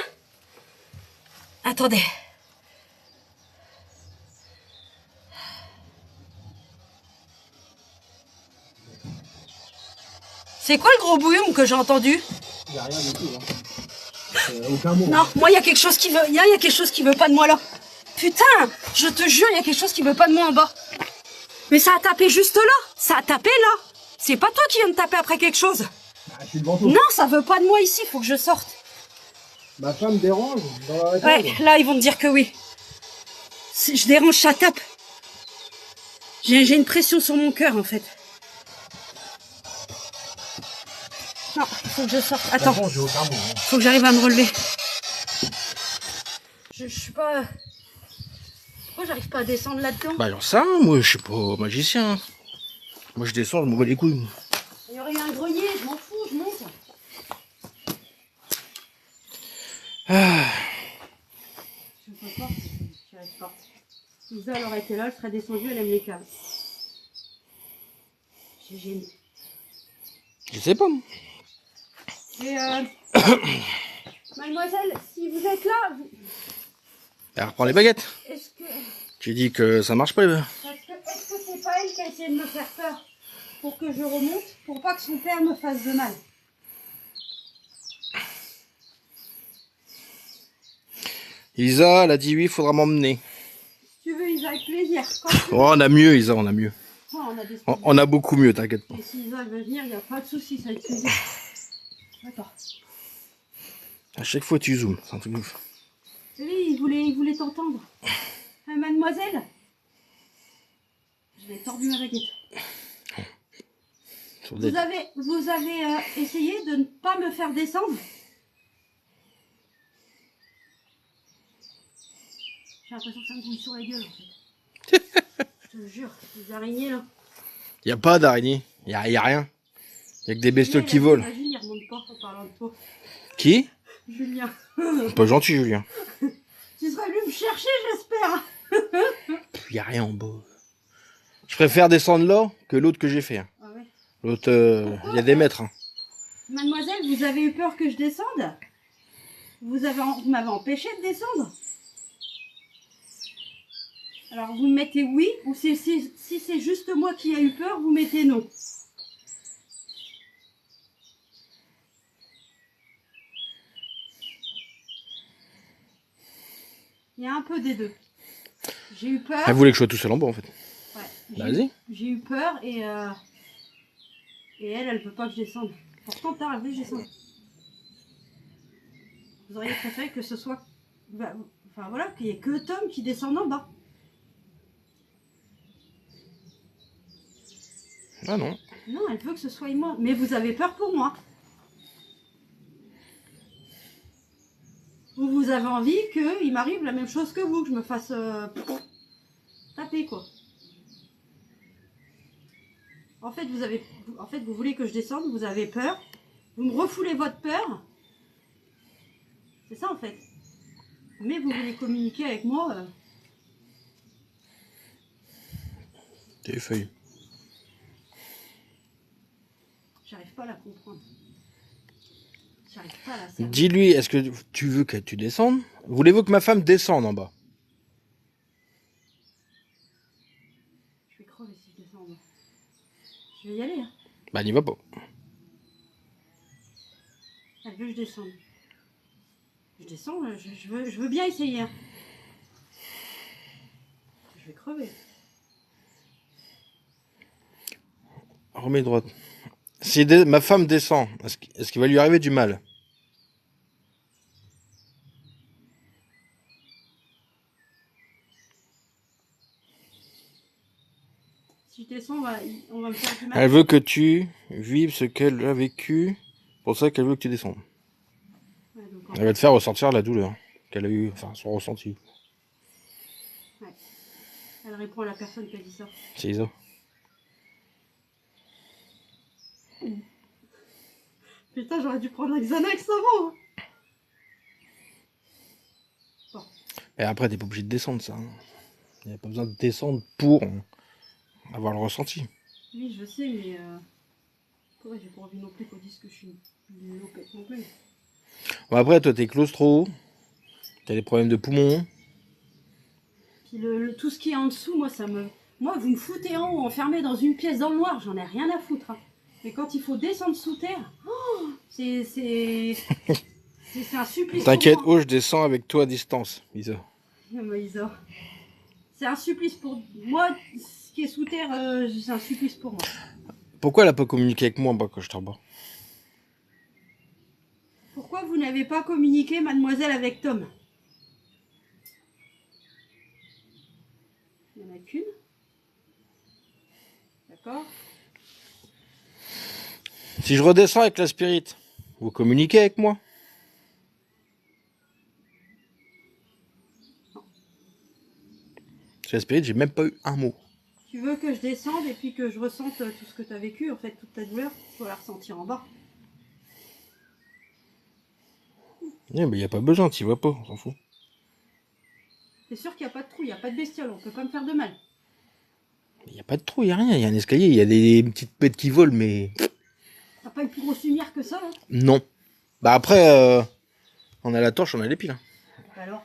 S1: Attendez. C'est quoi le gros bouillon que j'ai entendu?
S3: Il n'y a rien du tout. Hein. Aucun mot.
S1: Non, moi il y a quelque chose qui veut. Il y a quelque chose qui veut pas de moi là. Putain, je te jure, il y a quelque chose qui veut pas de moi en bas. Mais ça a tapé juste là. Ça a tapé là. C'est pas toi qui viens de taper après quelque chose.
S3: Ah, je suis devant toi.
S1: Non, ça veut pas de moi ici, faut que je sorte.
S3: Ma femme dérange dans la réponse.
S1: Ouais, là ils vont te dire que oui. Si je dérange, ça tape. J'ai une pression sur mon cœur en fait. Non, il faut que je sorte. Attends,
S3: J'ai aucun mot. Hein.
S1: faut que j'arrive à me relever. Je suis pas... Pourquoi j'arrive pas à descendre là-dedans?
S2: Bah alors ça, moi je suis pas magicien. Moi je descends, je me bats les couilles.
S1: Il y aurait eu un grenier, je m'en fous, je monte.
S2: Ah.
S1: Je peux pas, j'y arrive pas. Lisa, elle aurait été là, elle serait descendue, elle aime les caves. J'ai gêné.
S2: Je sais pas. Moi.
S1: Et mademoiselle, si vous êtes là,
S2: Elle reprend les baguettes.
S1: est-ce que...
S2: Tu dis que ça marche pas.
S1: Est-ce que c'est pas elle qui a essayé de me faire peur pour que je remonte, pour pas que son père me fasse de mal?
S2: Isa, elle a dit oui, faudra m'emmener.
S1: Si tu veux, Isa, avec plaisir. Quand tu veux.
S2: Oh, on a mieux, Isa, on a mieux.
S1: Oh, on a des
S2: On a beaucoup mieux, t'inquiète pas.
S1: Et si Isa veut venir, il n'y a pas de souci, ça va être plaisir. Attends.
S2: À chaque fois, tu zoomes. C'est un truc de ouf.
S1: Oui, il voulait t'entendre. Mademoiselle, je l'ai tordu ma baguette.
S2: Sur des-
S1: Vous avez essayé de ne pas me faire descendre? J'ai l'impression que ça me grouille sur la gueule en fait. Je te jure, les araignées là.
S2: Y a pas d'araignée. Y a rien. Y a que des bestioles qui volent.
S1: Imagine, il remonte pas en parlant de toi.
S2: Qui?
S1: Julien.
S2: Pas gentil, Julien.
S1: Tu serais venu me chercher, j'espère.
S2: Y a rien en bas. Je préfère descendre là que l'autre que j'ai fait. Hein.
S1: Ah ouais.
S2: L'autre, y a des mètres. Hein.
S1: Mademoiselle, vous avez eu peur que je descende? Vous m'avez empêché de descendre? Alors vous mettez oui, ou si c'est juste moi qui ai eu peur, vous mettez non. Il y a un peu des deux. J'ai eu peur.
S2: Elle voulait que je sois tout seul en bas en fait.
S1: Ouais,
S2: Vas-y.
S1: j'ai eu peur et elle veut pas que je descende. Pourtant, tard, elle veut que je descende. Vous auriez préféré que ce soit... Enfin voilà, qu'il n'y ait que Tom qui descende en bas.
S2: Ah non.
S1: Non, elle veut que ce soit moi. Mais vous avez peur pour moi. Ou vous avez envie qu'il m'arrive la même chose que vous, que je me fasse taper quoi. En fait, vous voulez que je descende, vous avez peur. Vous me refoulez votre peur. C'est ça en fait. Mais vous voulez communiquer avec moi.
S2: Tes feuilles.
S1: J'arrive pas à la comprendre. J'arrive pas à la cerner.
S2: Dis-lui, est-ce que tu veux que tu descendes? Voulez-vous que ma femme descende en bas?
S1: Je vais crever si je descends en bas. Je vais y aller. Hein.
S2: Bah n'y va pas.
S1: Elle veut que je descende. Je descends, je veux bien essayer. Hein. Je vais crever.
S2: Remets droite. Si ma femme descend, est-ce qu'il va lui arriver du mal?
S1: Si je descends, on va me faire du mal.
S2: Elle veut que tu vives ce qu'elle a vécu. C'est pour ça qu'elle veut que tu descendes.
S1: Ouais, donc,
S2: Elle va te faire ressentir la douleur qu'elle a eu, enfin son ressenti.
S1: ouais. Elle répond à la personne qui a dit ça.
S2: C'est Isa.
S1: Putain, j'aurais dû prendre un Xanax avant. Hein. Bon.
S2: Et après, t'es pas obligé de descendre, ça. Il n'y a pas besoin de descendre pour avoir le ressenti.
S1: Oui, je sais, mais ouais, j'ai pas envie non plus qu'on dise que je suis une lopette non plus.
S2: Bon, après, toi, t'es claustro. T'as des problèmes de poumons?
S1: Puis tout ce qui est en dessous, moi, moi, vous me foutez en haut, enfermé dans une pièce dans le noir, j'en ai rien à foutre. Hein. Mais quand il faut descendre sous terre, oh, c'est un supplice.
S2: T'inquiète,
S1: pour moi.
S2: je descends avec toi à distance, Isa.
S1: Isa. C'est un supplice pour moi. Ce qui est sous terre, c'est un supplice pour moi.
S2: Pourquoi elle a pas communiqué avec moi en bas quand je t'en bas?
S1: Pourquoi vous n'avez pas communiqué, mademoiselle, avec Tom? Il n'y en a qu'une. D'accord.
S2: Si je redescends avec la spirit, vous communiquez avec moi? Sur la spirit, j'ai même pas eu un mot.
S1: Tu veux que je descende et puis que je ressente tout ce que tu as vécu, en fait, toute ta douleur, tu vas la ressentir en bas.
S2: Mais il n'y a pas besoin, tu vois pas, on s'en fout.
S1: T'es sûr qu'il n'y a pas de trou, il n'y a pas de bestiole, on peut pas me faire de mal.
S2: Il n'y a pas de trou, il n'y a rien, il y a un escalier, il y a des petites bêtes qui volent, mais...
S1: T'as pas une plus grosse lumière que ça, hein?
S2: Non. Bah après, on a la torche, on a les piles. Hein.
S1: Alors,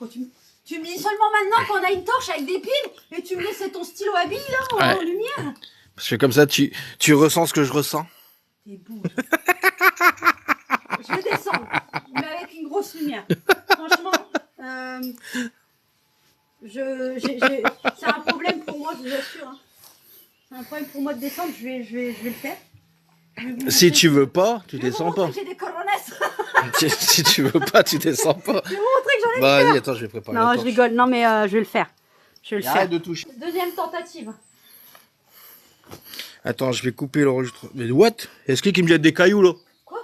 S1: tu me dis seulement maintenant qu'on a une torche avec des piles et tu me laisses ton stylo à billes là en lumière.
S2: Parce que comme ça, tu ressens ce que je ressens.
S1: T'es beau. Je vais descendre, mais avec une grosse lumière. Franchement, c'est un problème pour moi, je vous assure. Hein. C'est un problème pour moi de descendre, je vais le faire.
S2: Si tu veux pas, tu descends pas.
S1: J'ai des coronas.
S2: Si tu veux pas, tu descends pas.
S1: Je vais vous montrer que j'en ai
S2: Bah vas-y, attends, je vais préparer la
S1: Non,
S2: torche.
S1: je rigole. Non, mais je vais le faire. Je vais le faire.
S2: Arrête de toucher.
S1: Deuxième tentative.
S2: Attends, je vais couper l'enregistrement. Mais what? Est-ce qui me jette des cailloux là?
S1: Quoi?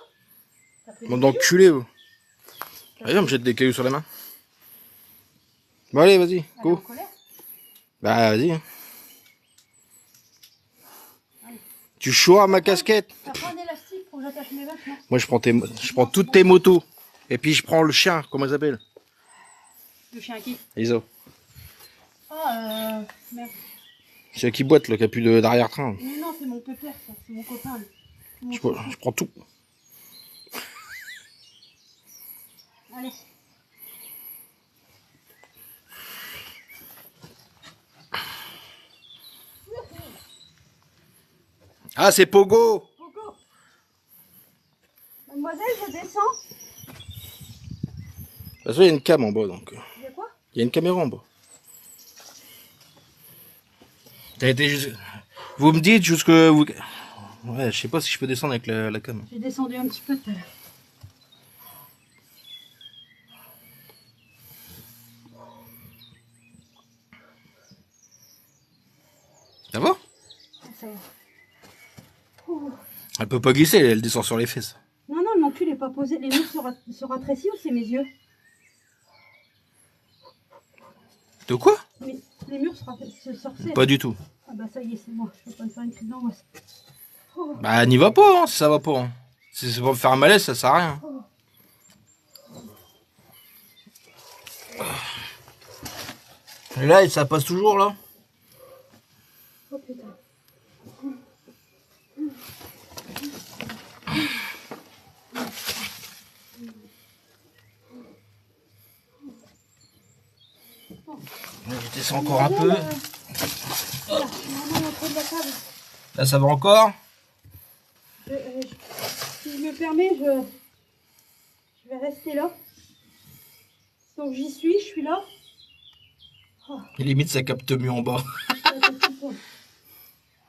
S1: T'as pris des
S2: Mon enculé. Vas-y, on me jette des cailloux sur la main. Bon allez, vas-y, go.
S1: en colère?
S2: Bah vas-y. Hein. Tu choisis ma casquette.
S1: T'as pas un élastique pour que j'attache mes vaches, non?
S2: Moi je prends toutes tes motos. Et puis je prends le chien, comment il s'appelle?
S1: Le chien qui?
S2: Iso.
S1: Merde.
S2: C'est qui boite là, qui a plus d'arrière-train.
S1: Mais non, c'est mon pépère, ça. C'est mon copain. Lui.
S2: Je prends tout.
S1: Allez.
S2: Ah, c'est Pogo.
S1: Pogo. Mademoiselle, je descends.
S2: De toute façon, il y a une cam en bas donc.
S1: Il y a quoi?
S2: Il y a une caméra en bas. T'as été juste... Vous me dites jusque... Vous... Ouais, je sais pas si je peux descendre avec la cam.
S1: J'ai descendu un petit peu tout à l'heure.
S2: Ça va?
S1: Ça va.
S2: Elle peut pas glisser, elle descend sur les fesses.
S1: Non, mon cul n'est pas posé. Les murs se ratrécissent ou c'est mes yeux?
S2: De quoi?
S1: Mais les murs se resserrent.
S2: Pas du tout.
S1: Ah bah ça y est, c'est moi. Je peux pas me faire une crise d'angoisse.
S2: Bah n'y va pas, hein, si ça va pas. Hein. Si c'est pour me faire un malaise, ça sert à rien. Et là, ça passe toujours là?
S1: Oh putain.
S2: Je descends encore un peu.
S1: Voilà, maman, au creux de la table.
S2: Là, ça va encore?
S1: Si je me permets, je vais rester là. Donc j'y suis, je suis là. Oh.
S2: Et limite, ça capte mieux en bas.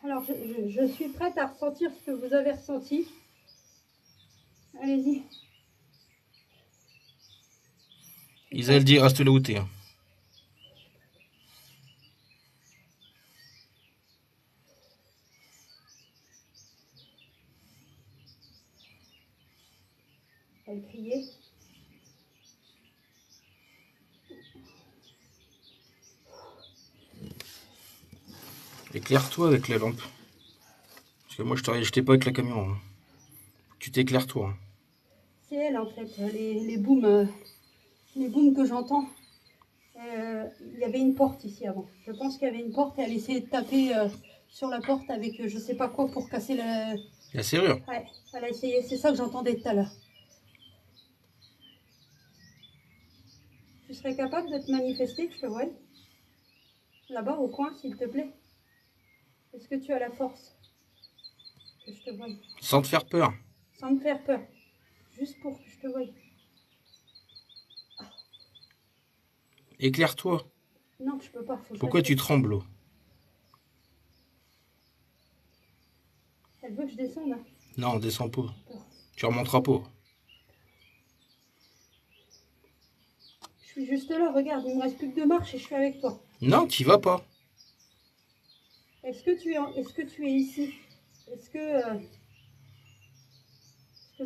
S1: Alors, je suis prête à ressentir ce que vous avez ressenti. Allez-y.
S2: Isabelle dit, reste là où t'es. Hein.
S1: Elle criait.
S2: Éclaire-toi avec la lampe. Parce que moi, je t'ai pas avec la caméra. Hein. Tu t'éclaires toi. Hein.
S1: C'est elle en fait, les booms que j'entends. Il y avait une porte ici avant. Je pense qu'il y avait une porte et elle essayait de taper sur la porte avec je sais pas quoi pour casser
S2: la serrure.
S1: Ouais, elle a essayé, c'est ça que j'entendais tout à l'heure. serais capable de te manifester, que je te voie? Là-bas, au coin, s'il te plaît. Est-ce que tu as la force que je te voie?
S2: Sans te faire peur.
S1: Sans me faire peur. Juste pour que je te voie.
S2: Éclaire-toi.
S1: Non, je peux pas. Faut que je
S2: Pourquoi
S1: reste-
S2: tu trembles?
S1: Elle veut que je descende, hein.
S2: Non, descends pas. Tu remonteras pas.
S1: Je suis juste là, regarde, il me reste plus que 2 marches et je suis avec toi.
S2: Non, t'y vas pas.
S1: Est-ce que tu es ici? Est-ce que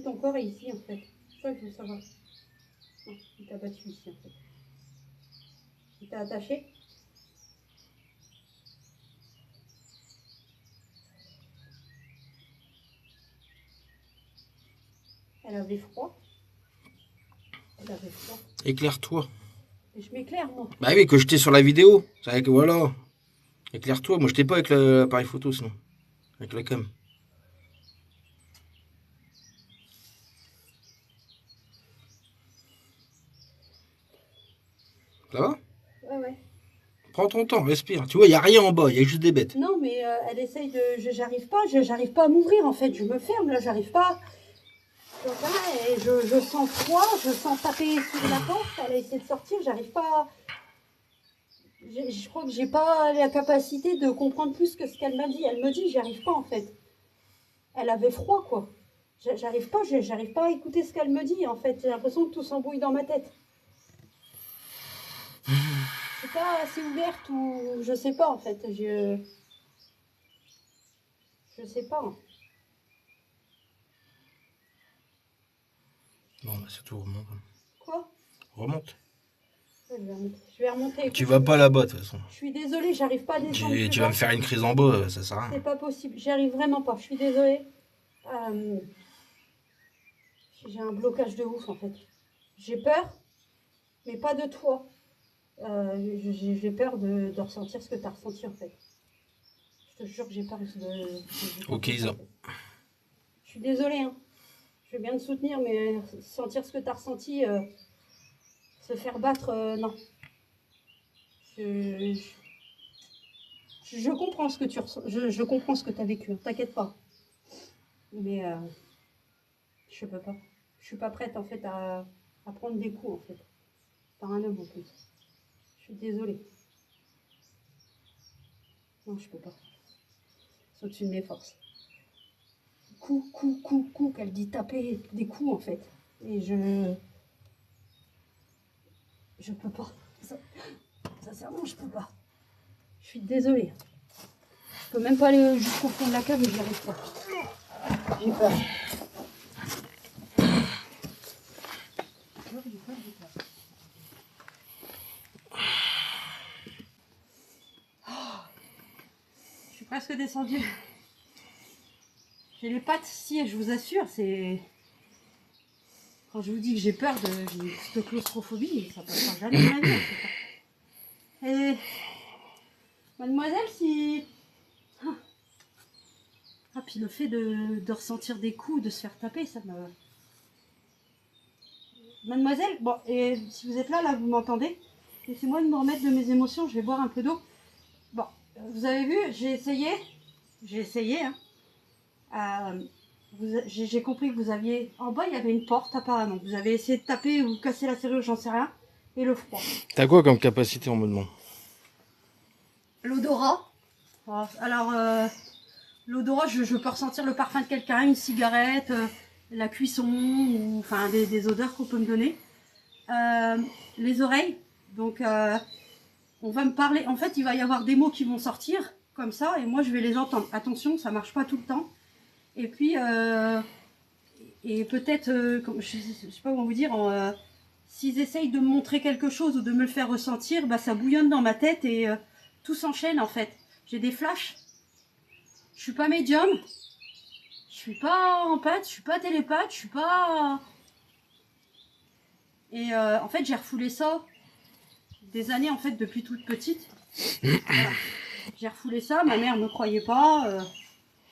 S1: ton corps est ici en fait? C'est ça que je veux savoir. Non, il t'a battu ici en fait. Il t'a attaché? Elle avait froid. Elle avait froid.
S2: Éclaire-toi.
S1: Et je m'éclaire, moi.
S2: Bah oui, que j'étais sur la vidéo. C'est vrai que voilà. Éclaire-toi. Moi, j'étais pas avec l'appareil photo, sinon. Avec la cam. Ça va?
S1: Ouais, ouais.
S2: Prends ton temps, respire. Tu vois, il n'y a rien en bas, il y a juste des bêtes.
S1: Non, mais elle essaye de. J'arrive pas à m'ouvrir en fait. Je me ferme là, j'arrive pas. Donc, là, et je sens froid, je sens taper sur la porte. Elle a essayé de sortir, j'arrive pas. Je crois que j'ai pas la capacité de comprendre plus que ce qu'elle m'a dit. Elle me dit, j'y arrive pas en fait. Elle avait froid quoi. J'arrive pas à écouter ce qu'elle me dit en fait. J'ai l'impression que tout s'embrouille dans ma tête. Je suis pas assez ouverte ou je sais pas en fait. Je sais pas.
S2: Bon, bah, c'est tout, remonte.
S1: Quoi?
S2: Remonte.
S1: Ouais, je vais remonter.
S2: Tu vas pas là-bas, de toute façon.
S1: Je suis désolée, j'arrive pas à descendre.
S2: Tu vas me faire une crise en bas, ça sert à
S1: C'est
S2: rien.
S1: pas possible, j'y arrive vraiment pas. Je suis désolée. J'ai un blocage de ouf en fait. J'ai peur, mais pas de toi. J'ai peur de ressentir ce que tu as ressenti en fait. Je te jure que j'ai peur de
S2: Ok, Isa.
S1: Je suis désolée, hein. Je veux bien te soutenir, mais sentir ce que tu as ressenti, se faire battre, non. Je comprends ce que tu ressens. Je comprends ce que tu as vécu, hein. T'inquiète pas. Mais je peux pas. Je suis pas prête en fait à prendre des coups en fait. Par un homme en plus. Je suis désolée. Non, je peux pas. C'est au-dessus de mes forces. Coup, qu'elle dit taper des coups en fait. Et je peux pas. Sincèrement, je peux pas. Je suis désolée. Je peux même pas aller jusqu'au fond de la cave et j'y arrive pas. J'ai peur. Je suis presque descendue. J'ai les pattes, si, je vous assure, c'est... Quand je vous dis que j'ai peur de claustrophobie, ça passera jamais de ma vie. Et... Mademoiselle, si... Ah, puis le fait de ressentir des coups, de se faire taper, ça me... Mademoiselle, bon, et si vous êtes là, vous m'entendez? Laissez-moi de me remettre de mes émotions, je vais boire un peu d'eau. Bon, vous avez vu, j'ai essayé, hein. J'ai compris que vous aviez... En bas, il y avait une porte, apparemment. Vous avez essayé de taper ou casser la serrure, j'en sais rien. Et le froid.
S2: T'as quoi comme capacité, on me demande?
S1: L'odorat. Alors, l'odorat, je peux ressentir le parfum de quelqu'un, une cigarette, la cuisson, ou enfin des odeurs qu'on peut me donner. Les oreilles. Donc, on va me parler. En fait, il va y avoir des mots qui vont sortir, comme ça, et moi, je vais les entendre. Attention, ça marche pas tout le temps. Et puis, et peut-être, je sais pas comment vous dire, s'ils essayent de me montrer quelque chose ou de me le faire ressentir, bah, ça bouillonne dans ma tête et tout s'enchaîne en fait. J'ai des flashs. Je suis pas médium. Je suis pas empathe, je suis pas télépathe, je suis pas... Et en fait, j'ai refoulé ça des années en fait depuis toute petite. Voilà. J'ai refoulé ça, ma mère ne me croyait pas.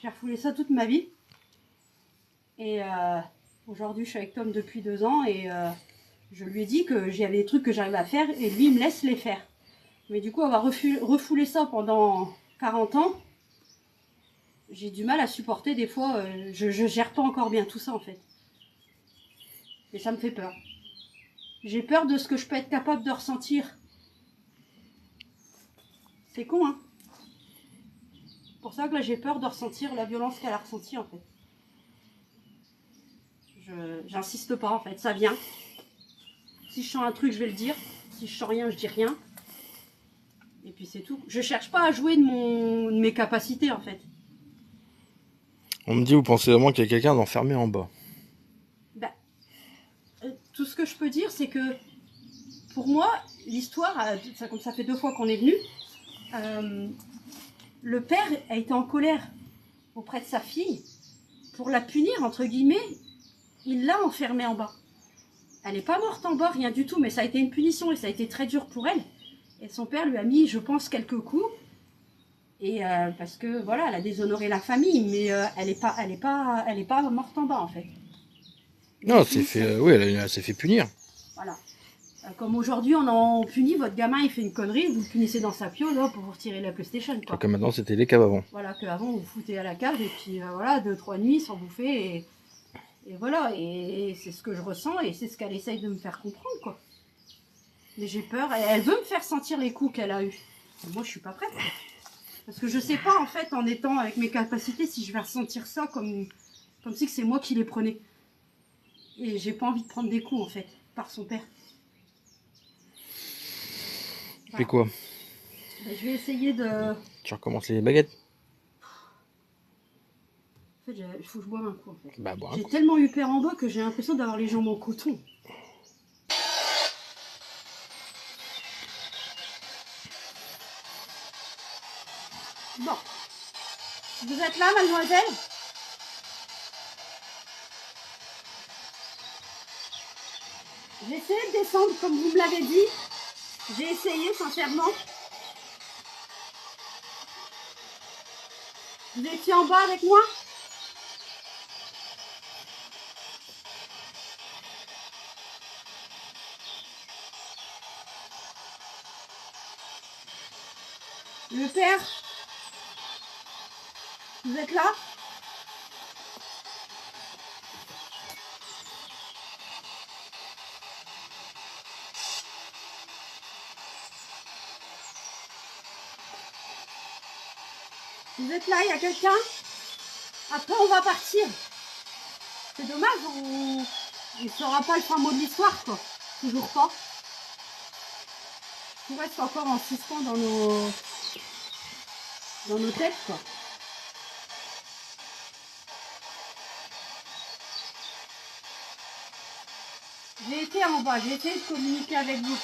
S1: J'ai refoulé ça toute ma vie. Et aujourd'hui, je suis avec Tom depuis 2 ans et Je lui ai dit que j'avais des trucs que j'arrivais à faire et lui il me laisse les faire. Mais du coup, avoir refoulé ça pendant 40 ans, j'ai du mal à supporter des fois. Je gère pas encore bien tout ça en fait. Et ça me fait peur. J'ai peur de ce que je peux être capable de ressentir. C'est con, hein? C'est pour ça que là j'ai peur de ressentir la violence qu'elle a ressentie en fait. J'insiste pas en fait, ça vient. Si je sens un truc, je vais le dire. Si je sens rien, je dis rien. Et puis c'est tout. Je cherche pas à jouer de mes capacités en fait.
S2: On me dit, vous pensez vraiment qu'il y a quelqu'un d'enfermé en bas?
S1: Bah, tout ce que je peux dire, c'est que pour moi, l'histoire, comme ça fait 2 fois qu'on est venu, le père a été en colère auprès de sa fille. Pour la punir, entre guillemets, il l'a enfermée en bas. Elle n'est pas morte en bas, rien du tout, mais ça a été une punition et ça a été très dur pour elle. Et son père lui a mis, je pense, quelques coups. Et parce que voilà, elle a déshonoré la famille, mais elle est pas morte en bas en fait.
S2: Non, elle s'est fait, oui, elle s'est fait punir.
S1: Voilà. Comme aujourd'hui, on punit votre gamin, il fait une connerie, vous le punissez dans sa piole là, pour vous retirer la PlayStation. Quoi.
S2: Comme maintenant, c'était les caves avant.
S1: Voilà, qu'avant vous foutez à la cave et puis voilà, 2-3 nuits sans bouffer. Et voilà, et c'est ce que je ressens et c'est ce qu'elle essaye de me faire comprendre quoi. Mais j'ai peur, elle veut me faire sentir les coups qu'elle a eus. Moi, je suis pas prête. Parce que je sais pas, en fait, en étant avec mes capacités, si je vais ressentir ça comme si c'est moi qui les prenais. Et j'ai pas envie de prendre des coups, en fait, par son père.
S2: Tu fais quoi?
S1: Ben, je vais essayer de...
S2: Tu recommences les baguettes?
S1: En fait, il faut que je boive un coup, en fait.
S2: Bah, bois un
S1: J'ai
S2: coup.
S1: tellement eu peur en bas que j'ai l'impression d'avoir les jambes en coton. Bon. Vous êtes là, mademoiselle? J'ai essayé de descendre comme vous me l'avez dit. J'ai essayé sincèrement. Vous étiez en bas avec moi? Le père? Vous êtes là? Vous êtes là, il y a quelqu'un? Après, on va partir. C'est dommage, on ne saura pas le fin mot de l'histoire, quoi. Toujours pas. On reste encore en suspens dans nos têtes, quoi. J'ai été en bas, j'ai essayé de communiquer avec vous.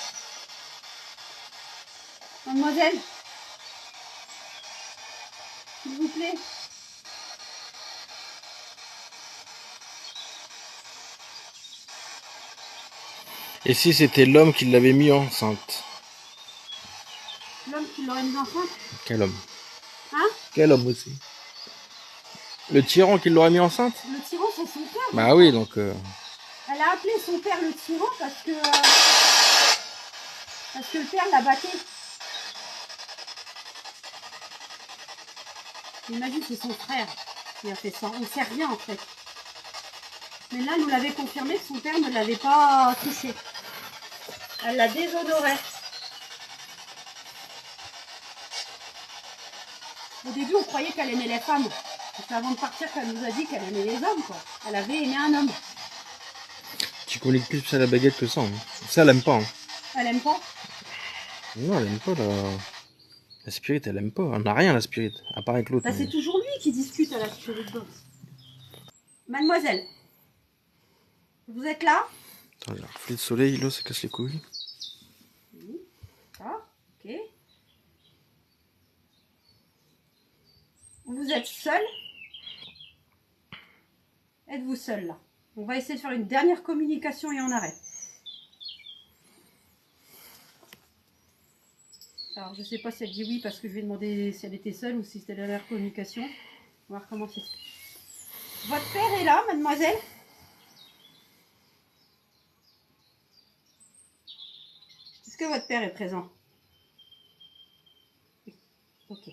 S1: Mademoiselle, s'il vous plaît.
S2: Et si c'était l'homme qui l'avait mis enceinte?
S1: L'homme qui l'aurait mis enceinte?
S2: Quel homme?
S1: Hein?
S2: Quel homme aussi? Le tyran qui l'aurait mis enceinte?
S1: Le tyran, c'est son père.
S2: Bah oui, donc...
S1: Elle a appelé son père le tyran parce que le père l'a batté. Imagine, c'est son frère qui a fait ça. On ne sait rien en fait. Mais là, elle nous l'avait confirmé que son père ne l'avait pas touché. Elle l'a déshonoré. Au début, on croyait qu'elle aimait les femmes. C'est avant de partir qu'elle nous a dit qu'elle aimait les hommes, quoi. Elle avait aimé un homme.
S2: Tu communiques plus à la baguette que ça. Hein. Ça, elle aime pas. Hein.
S1: Elle aime pas?
S2: Non, elle aime pas la spirit, elle aime pas. Elle n'a rien, la spirit, à part avec l'autre.
S1: Bah,
S2: mais...
S1: c'est toujours lui qui discute à la spirit box. Mademoiselle, vous êtes là?
S2: Attends, le reflet de soleil, là, ça casse les couilles.
S1: Oui. Ah, ok. Vous êtes seul? Êtes-vous seul là? On va essayer de faire une dernière communication et on arrête. Alors je sais pas si elle dit oui parce que je lui ai demandé si elle était seule ou si c'était la dernière communication. On va voir comment c'est. Votre père est là, mademoiselle? Est-ce que votre père est présent? Oui. Ok.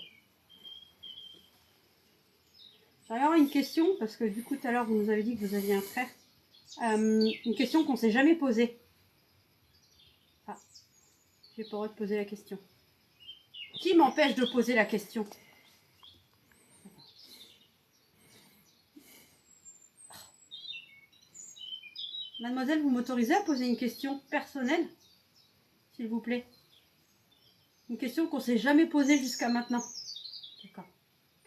S1: J'avais alors une question, parce que du coup, tout à l'heure, vous nous avez dit que vous aviez un frère. Une question qu'on ne s'est jamais posée. Ah, j'ai pas le droit de poser la question. Qui m'empêche de poser la question? Mademoiselle, vous m'autorisez à poser une question personnelle, s'il vous plaît? Une question qu'on ne s'est jamais posée jusqu'à maintenant. D'accord.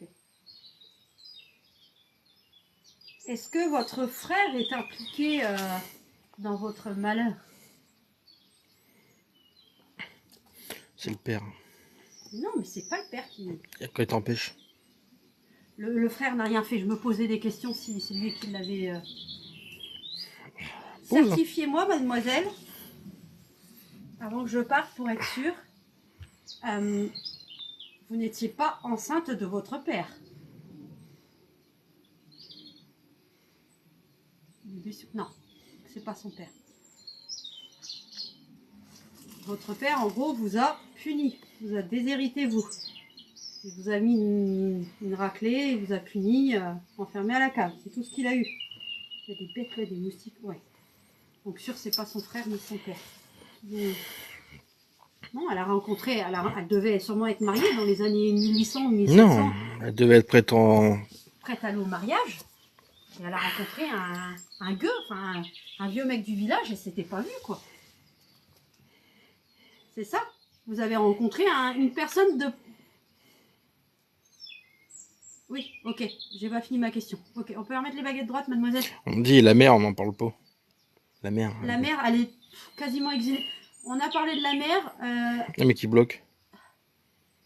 S1: Ok. Est-ce que votre frère est impliqué dans votre malheur?
S2: C'est le père.
S1: Non, mais c'est pas le père qui...
S2: Quand il t'empêche.
S1: Le frère n'a rien fait. Je me posais des questions si c'est lui qui l'avait...
S2: Pose.
S1: Certifiez-moi, mademoiselle, avant que je parte pour être sûre, vous n'étiez pas enceinte de votre père. Non, c'est pas son père. Votre père, en gros, vous a puni, vous a déshérité, vous. Il vous a mis une raclée, il vous a puni, enfermé à la cave. C'est tout ce qu'il a eu. Il y a des bêtes là, des moustiques, ouais. Donc sûr, c'est pas son frère ni son père. Donc, non, elle a rencontré, elle devait sûrement être mariée dans les années 1800 ou 1700.
S2: Non, elle devait être prête
S1: Prête à aller au mariage. Et elle a rencontré un gueux, enfin un vieux mec du village et c'était pas vu, quoi. C'est ça? Vous avez rencontré une personne de... Oui, ok, j'ai pas fini ma question. Ok, on peut remettre les baguettes droites, mademoiselle?
S2: On dit la mère, on n'en parle pas. La mère.
S1: La mère, elle est quasiment exilée. On a parlé de la mère.
S2: Non, mais qui bloque.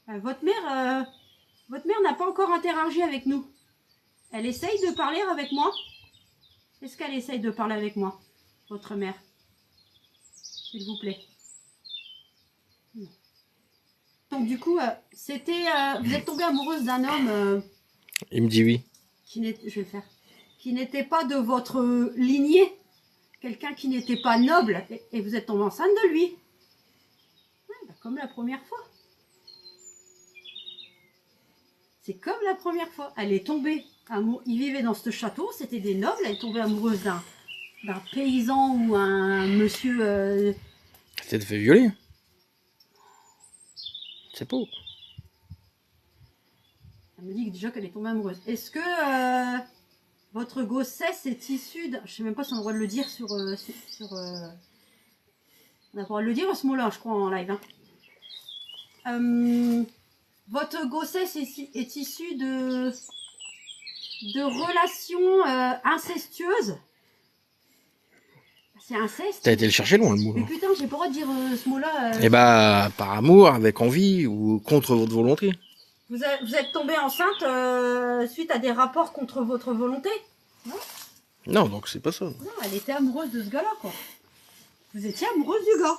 S1: Votre mère n'a pas encore interagi avec nous. Elle essaye de parler avec moi. Est-ce qu'elle essaye de parler avec moi, votre mère? S'il vous plaît. Non. Donc du coup, vous êtes tombée amoureuse d'un homme...
S2: Il me dit oui.
S1: je vais le faire. Qui n'était pas de votre lignée. Quelqu'un qui n'était pas noble. Et vous êtes tombée enceinte de lui. Ouais, bah, comme la première fois. C'est comme la première fois. Elle est tombée amoureuse. Ils vivaient dans ce château. C'était des nobles. Elle est tombée amoureuse d'un paysan ou un monsieur...
S2: Elle s'est fait violer. C'est beau.
S1: Elle me dit déjà qu'elle est tombée amoureuse. Est-ce que votre grossesse est issue de... Je sais même pas si on a le droit de le dire sur... On a le droit de le dire ce mot-là, je crois, en live. Hein. Votre grossesse est issue de relations incestueuses. C'est inceste.
S2: T'as été le chercher loin, le mot.
S1: Mais putain, j'ai pas le droit de dire ce mot-là.
S2: Eh bah, par amour, avec envie ou contre votre volonté.
S1: Vous êtes tombée enceinte suite à des rapports contre votre volonté? Non.
S2: Non, donc c'est pas ça.
S1: Non, elle était amoureuse de ce gars-là, quoi. Vous étiez amoureuse du gars.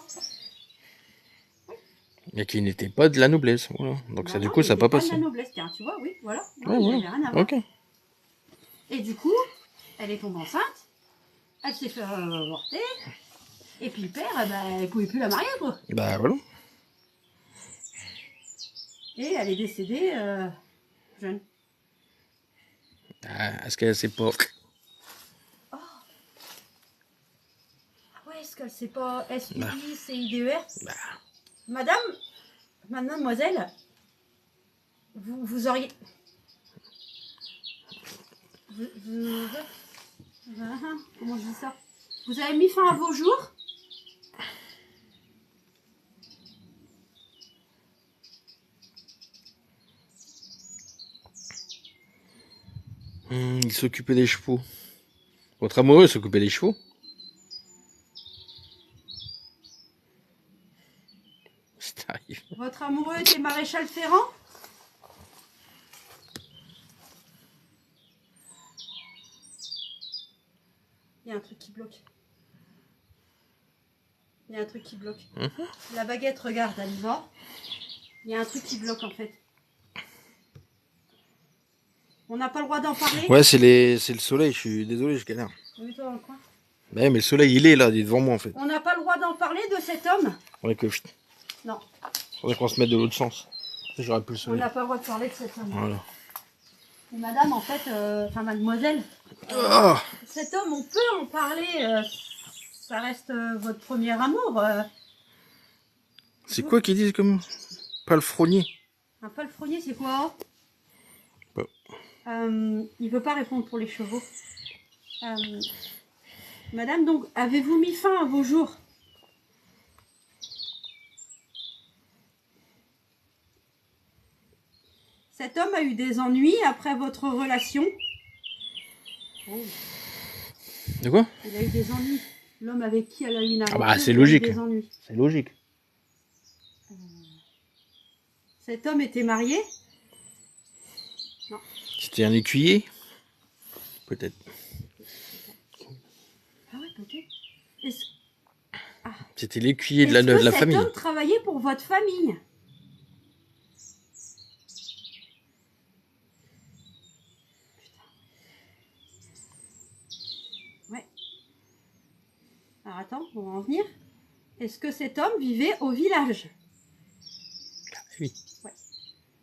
S2: Mais qui n'était pas de la noblesse. Voilà. Donc ça, du coup, ça n'a pas passé.
S1: Pas de la noblesse, tiens, tu vois, oui, voilà.
S2: Ouais,
S1: Il y
S2: ouais.
S1: avait rien à voir.
S2: Ok.
S1: Et du coup, elle est tombée enceinte. Elle s'est fait avorter. Et puis le père, il pouvait plus la marier, quoi.
S2: Bah voilà.
S1: Et elle est décédée jeune.
S2: Ah, est-ce qu'elle sait pas...
S1: Ah ouais, est-ce qu'elle sait pas SUI-CIDER?
S2: Bah.
S1: Mademoiselle, vous auriez... Comment je dis ça? Vous avez mis fin à vos jours?
S2: Il s'occupait des chevaux. Votre amoureux s'occupait des chevaux. C'est arrivé.
S1: Votre amoureux était maréchal Ferrand? Il y a un truc qui bloque. Il y a un truc qui bloque. La baguette regarde, elle y va. Il y a un truc qui bloque en fait. On n'a pas le droit d'en parler?
S2: Ouais, c'est le soleil, je suis désolé, je galère.
S1: Mets-toi dans le coin.
S2: Bah, mais le soleil, il est là, il est devant moi en fait.
S1: On n'a pas le droit d'en parler de cet homme?
S2: Faudrait que
S1: Non,
S2: faudrait qu'on se mette de l'autre sens. J'aurais pu le
S1: on
S2: sonner.
S1: n'a pas le droit de parler de cet homme.
S2: Voilà.
S1: Et madame, en fait, enfin mademoiselle,
S2: Ah,
S1: cet homme, on peut en parler. Ça reste votre premier amour.
S2: c'est quoi qu'ils disent comme palefrenier?
S1: Un palefrenier, c'est quoi?
S2: Bon.
S1: Il veut pas répondre pour les chevaux. Madame, donc, avez-vous mis fin à vos jours? Cet homme a eu des ennuis après votre relation? Oh,
S2: De quoi?
S1: il a eu des ennuis. L'homme avec qui elle a eu une aventure,
S2: bah, c'est
S1: il a eu
S2: logique.
S1: des ennuis.
S2: C'est logique.
S1: Cet homme était marié?
S2: C'était un écuyer? Peut-être.
S1: Ah ouais, peut-être. Est-ce
S2: C'était l'écuyer de
S1: est-ce
S2: la
S1: que cet
S2: famille.
S1: homme travaillait pour votre famille? Ouais. Alors attends, on va en venir. Est-ce que cet homme vivait au village?
S2: Oui.
S1: Ouais.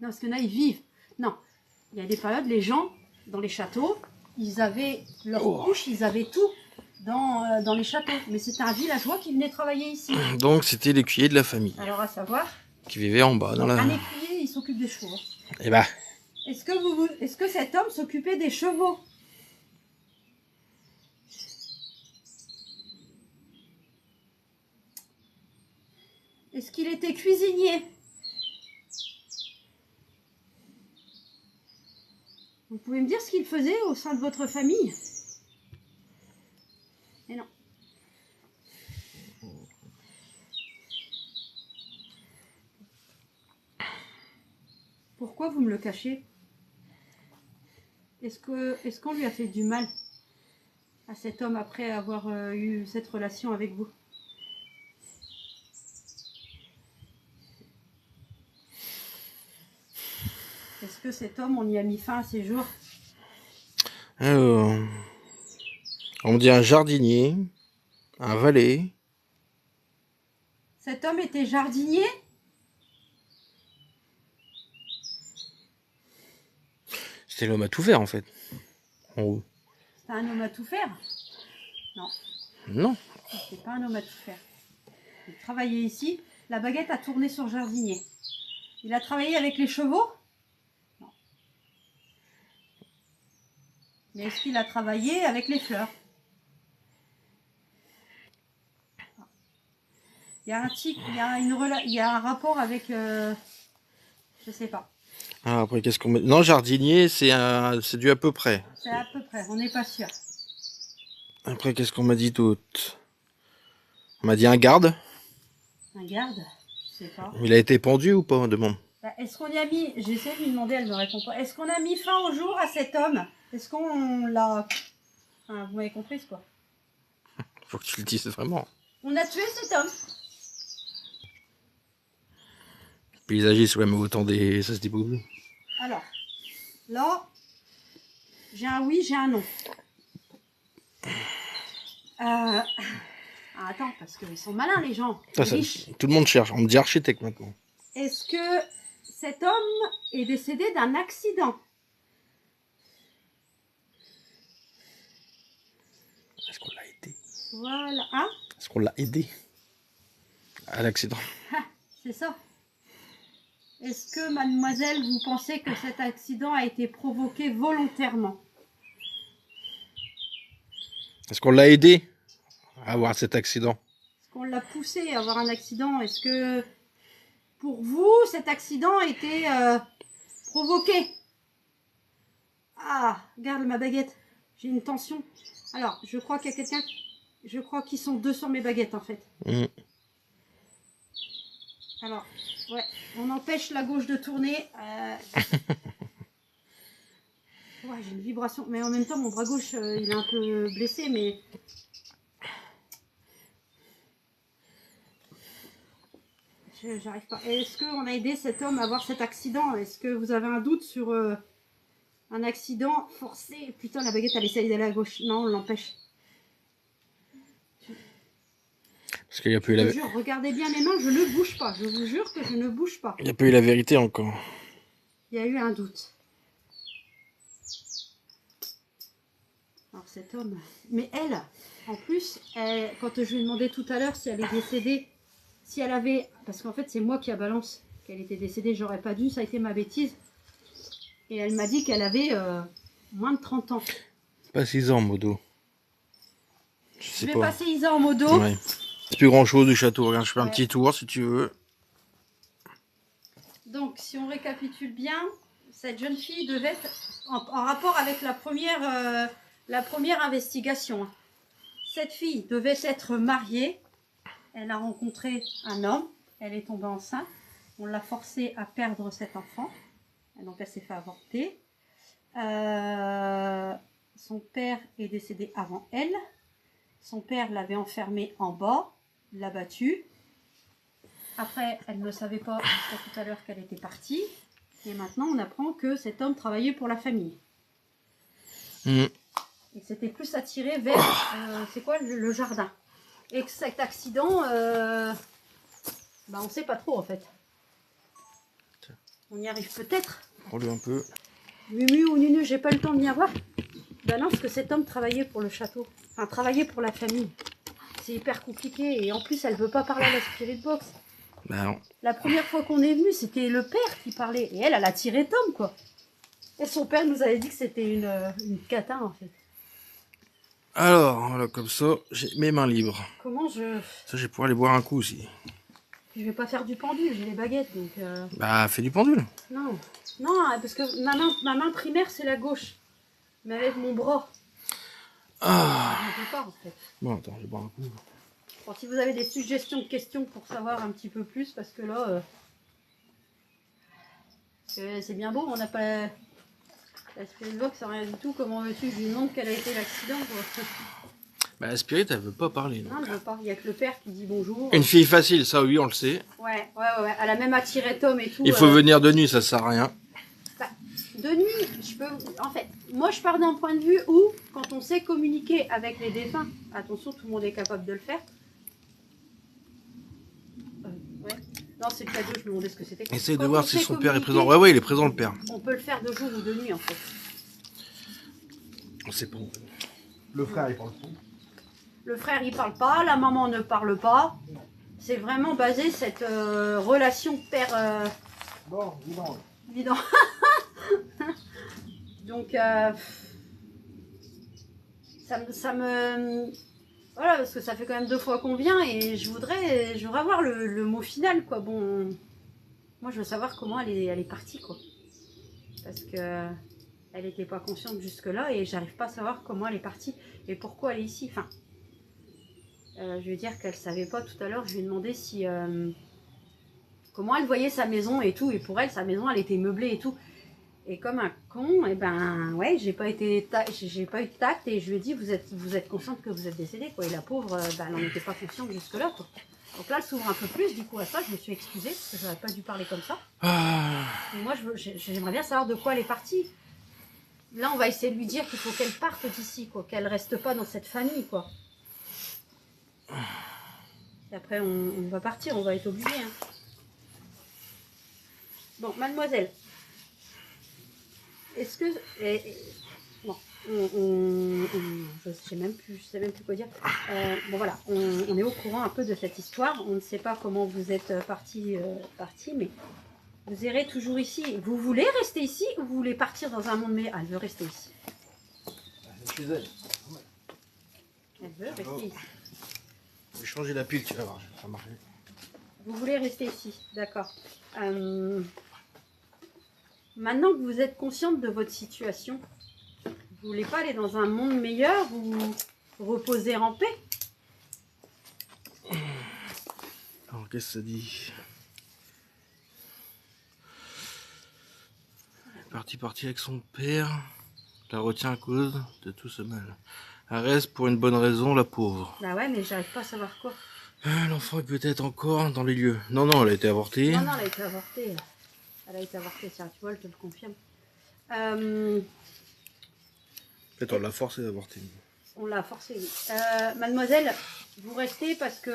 S1: Non, parce que là, ils vivent. Non. Il y a des périodes, les gens, dans les châteaux, ils avaient leur couche, ils avaient tout dans les châteaux. Mais c'était un villageois qui venait travailler ici.
S2: Donc c'était l'écuyer de la famille
S1: Alors, à savoir,
S2: qui vivait en bas dans la.
S1: un écuyer, il s'occupe des chevaux.
S2: Eh bah,
S1: Est-ce que cet homme s'occupait des chevaux? Est-ce qu'il était cuisinier? Vous pouvez me dire ce qu'il faisait au sein de votre famille? Mais non. Pourquoi vous me le cachez? Est-ce qu'on lui a fait du mal à cet homme après avoir eu cette relation avec vous? Est-ce que cet homme, on y a mis fin à ses jours?
S2: alors, on me dit un jardinier, un valet.
S1: Cet homme était jardinier?
S2: C'était l'homme à tout faire en fait. En haut.
S1: C'était un homme à tout faire? Non,
S2: Non.
S1: c'était pas un homme à tout faire. Il travaillait ici, la baguette a tourné sur jardinier. Il a travaillé avec les chevaux? Non. Mais est-ce qu'il a travaillé avec les fleurs? Il y a un tic, il y a un rapport avec... je sais pas.
S2: Ah, après qu'est-ce qu'on met? Non, jardinier, c'est du à peu près.
S1: C'est à peu près, on n'est pas sûr.
S2: Après qu'est-ce qu'on m'a dit d'autre? On m'a dit un garde.
S1: Un garde? Je sais pas.
S2: Il a été pendu ou pas, on demande.
S1: Bah, est-ce qu'on y a mis... J'essaie de lui demander, elle me répond pas. Est-ce qu'on a mis fin au jour à cet homme? Est-ce qu'on l'a... Enfin, vous m'avez compris, quoi.
S2: Faut que tu le dises vraiment.
S1: On a tué cet homme.
S2: Paysagiste, ouais, mais autant des. Ça se dit pas.
S1: Alors, là, j'ai un oui, j'ai un non. Ah, attends, parce qu'ils sont malins, les gens.
S2: Ça,
S1: Les riches.
S2: tout le monde cherche. On me dit architecte maintenant.
S1: Est-ce que cet homme est décédé d'un accident?
S2: Est-ce qu'on l'a aidé?
S1: Voilà. Hein?
S2: Est-ce qu'on l'a aidé à l'accident?
S1: Ah, c'est ça. Est-ce que, mademoiselle, vous pensez que cet accident a été provoqué volontairement?
S2: Est-ce qu'on l'a aidé à avoir cet accident?
S1: Est-ce qu'on l'a poussé à avoir un accident? Est-ce que, pour vous, cet accident a été provoqué? Ah, regarde ma baguette. J'ai une tension. Alors, je crois qu'il y a quelqu'un... Je crois qu'ils sont deux sur mes baguettes, en fait.
S2: Mmh.
S1: Alors, ouais, on empêche la gauche de tourner. Ouais, j'ai une vibration. Mais en même temps, mon bras gauche, il est un peu blessé, mais... J'arrive pas. Est-ce qu'on a aidé cet homme à avoir cet accident? Est-ce que vous avez un doute sur un accident forcé? Putain, la baguette, elle essaye d'aller à gauche. Non, on l'empêche.
S2: Parce qu'il n'y a pas eu la...
S1: Je vous jure, regardez bien mes mains, je ne bouge pas. Je vous jure que je ne bouge pas.
S2: Il n'y a pas eu la vérité encore.
S1: Il y a eu un doute. Alors cet homme... Mais elle, en plus, quand je lui ai demandé tout à l'heure si elle est décédée, si elle avait... Parce qu'en fait, c'est moi qui a balance qu'elle était décédée. J'aurais pas dû, ça a été ma bêtise. Et elle m'a dit qu'elle avait moins de 30 ans.
S2: Pas 6 ans, modo.
S1: Je vais passer Isa en modo.
S2: Ouais. C'est plus grand chose du château. Regarde, je fais un
S1: Ouais.
S2: petit tour si tu veux.
S1: Donc, si on récapitule bien, cette jeune fille devait être en rapport avec la première investigation. Cette fille devait être mariée. Elle a rencontré un homme. Elle est tombée enceinte. On l'a forcée à perdre cet enfant. Donc, elle s'est fait avorter. Son père est décédé avant elle. Son père l'avait enfermée en bas, l'a battue. Après, elle ne savait pas jusqu'à tout à l'heure qu'elle était partie. Et maintenant, on apprend que cet homme travaillait pour la famille.
S2: Mmh.
S1: Et c'était plus attiré vers, c'est quoi, le jardin. Et que cet accident, on ne sait pas trop en fait. On y arrive peut-être.
S2: Prends-le un peu.
S1: Mumu ou Nunu, j'ai pas eu le temps de venir voir. Ben non, parce que cet homme travaillait pour le château. Enfin, travaillait pour la famille. C'est hyper compliqué. Et en plus, elle veut pas parler à la spirit box.
S2: Bah non.
S1: La première fois qu'on est venu, c'était le père qui parlait. Et elle a tiré Tom, quoi. Et son père nous avait dit que c'était une cata, en fait.
S2: Alors, voilà, comme ça, j'ai mes mains libres.
S1: Comment je...
S2: Ça, je vais pouvoir aller boire un coup aussi.
S1: Je vais pas faire du pendule, j'ai les baguettes, donc...
S2: Bah, fais du pendule.
S1: Non. Non, parce que ma main primaire, c'est la gauche. Mais avec mon bras.
S2: Ah.
S1: Je ne peux pas, en fait.
S2: Bon, attends, je vais boire un coup.
S1: Bon, si vous avez des suggestions de questions pour savoir un petit peu plus, parce que là... c'est bien beau, on n'a pas... La spirit box, c'est rien du tout. Comment veux-tu que je lui demande quel a été l'accident, quoi?
S2: Bah, la spirit, elle veut pas parler.
S1: Non, elle veut pas. Il n'y a que le père qui dit bonjour.
S2: Une fille facile, ça oui, on le sait.
S1: Ouais. Elle a même attiré Tom et tout.
S2: Il faut venir de nuit, ça sert à rien.
S1: Bah, de nuit, je peux... En fait, moi je pars d'un point de vue où, quand on sait communiquer avec les défunts, attention, tout le monde est capable de le faire. Ouais. Non, c'est le cadeau, je me demandais ce que c'était.
S2: Essaye de
S1: Quand
S2: voir
S1: on
S2: si
S1: sait
S2: son père est
S1: communiquer,
S2: présent. Ouais, il est présent, le père.
S1: On peut le faire de jour ou de nuit, en fait.
S2: On sait pas.
S3: Le frère, il parle tout.
S1: Le frère, il parle pas, la maman ne parle pas. C'est vraiment basé cette relation père...
S3: Bon, dis donc.
S1: Évident. Donc, ça me... Voilà, parce que ça fait quand même 2 fois qu'on vient et je voudrais avoir le mot final, quoi. Bon, moi, je veux savoir comment elle est partie, quoi. Parce que elle n'était pas consciente jusque-là et j'arrive pas à savoir comment elle est partie et pourquoi elle est ici. Enfin, je veux dire qu'elle savait pas tout à l'heure, je lui ai demandé si... comment elle voyait sa maison et tout, et pour elle, sa maison, elle était meublée et tout. Et comme un con, et ben, ouais, j'ai pas eu de tact, et je lui ai dit, vous êtes consciente que vous êtes décédée, quoi. Et la pauvre, elle n'en était pas consciente jusque-là, quoi. Donc là, elle s'ouvre un peu plus, du coup, à ça, je me suis excusée, parce que j'aurais pas dû parler comme ça.
S2: Ah.
S1: Et moi, j'aimerais bien savoir de quoi elle est partie. Là, on va essayer de lui dire qu'il faut qu'elle parte d'ici, quoi, qu'elle reste pas dans cette famille, quoi. Et après, on va partir, on va être obligé, hein. Bon, mademoiselle, est-ce que... bon, je sais même plus quoi dire. Bon voilà, on est au courant un peu de cette histoire. On ne sait pas comment vous êtes parti, mais vous irez toujours ici. Vous voulez rester ici ou vous voulez partir dans un monde meilleur? Elle veut rester ici.
S3: Chez elle.
S1: Elle veut rester ici.
S2: Je vais changer la pile, tu vas voir, ça marche.
S1: Vous voulez rester ici, d'accord. Maintenant que vous êtes consciente de votre situation, vous voulez pas aller dans un monde meilleur ou reposer en paix?
S2: Alors, qu'est-ce que ça dit? Parti avec son père, la retient à cause de tout ce mal. Elle reste pour une bonne raison, la pauvre.
S1: Bah ouais, mais j'arrive pas à savoir quoi.
S2: L'enfant est peut-être encore dans les lieux. Non, elle a été avortée.
S1: Non, elle a été avortée. Elle a été avortée, tiens, tu vois, je te le confirme.
S2: Peut-être on l'a forcé d'avorter.
S1: On l'a forcée, oui. Mademoiselle, vous restez parce que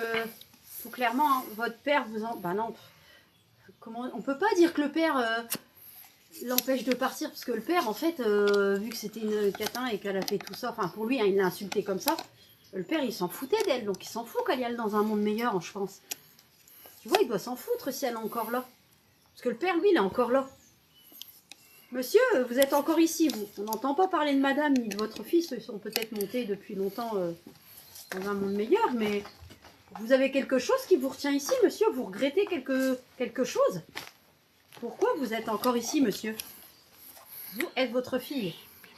S1: faut clairement, hein, votre père vous en... Bah non, comment... on peut pas dire que le père l'empêche de partir, parce que le père, en fait, vu que c'était une catin et qu'elle a fait tout ça, enfin pour lui, hein, il l'a insulté comme ça, le père, il s'en foutait d'elle, donc il s'en fout qu'elle y aille dans un monde meilleur, je pense. Tu vois, il doit s'en foutre si elle est encore là. Parce que le père, lui, il est encore là. Monsieur, vous êtes encore ici, vous. On n'entend pas parler de madame ni de votre fils, ils sont peut-être montés depuis longtemps dans un monde meilleur, mais vous avez quelque chose qui vous retient ici, monsieur? Vous regrettez quelque chose? Pourquoi vous êtes encore ici, monsieur? Vous êtes votre fille.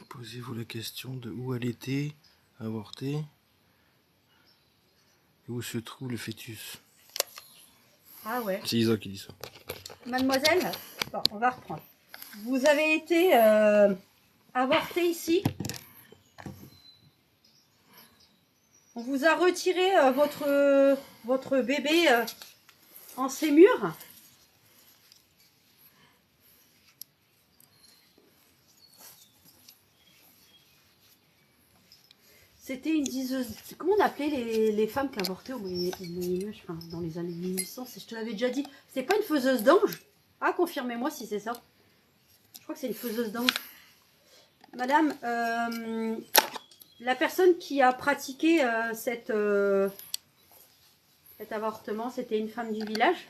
S2: Posez-vous la question de où elle était, avortée, et où se trouve le fœtus.
S1: Ah ouais.
S2: C'est Isa qui dit ça.
S1: Mademoiselle, bon, on va reprendre. Vous avez été avortée ici. On vous a retiré votre bébé en sémur. C'était une diseuse. Comment on appelait les femmes qui avortaient au Moyen-Âge, enfin, dans les années 1800? Je te l'avais déjà dit. C'est pas une faiseuse d'ange? Ah, confirmez-moi si c'est ça. Je crois que c'est une faiseuse d'ange. Madame, la personne qui a pratiqué cet avortement, c'était une femme du village?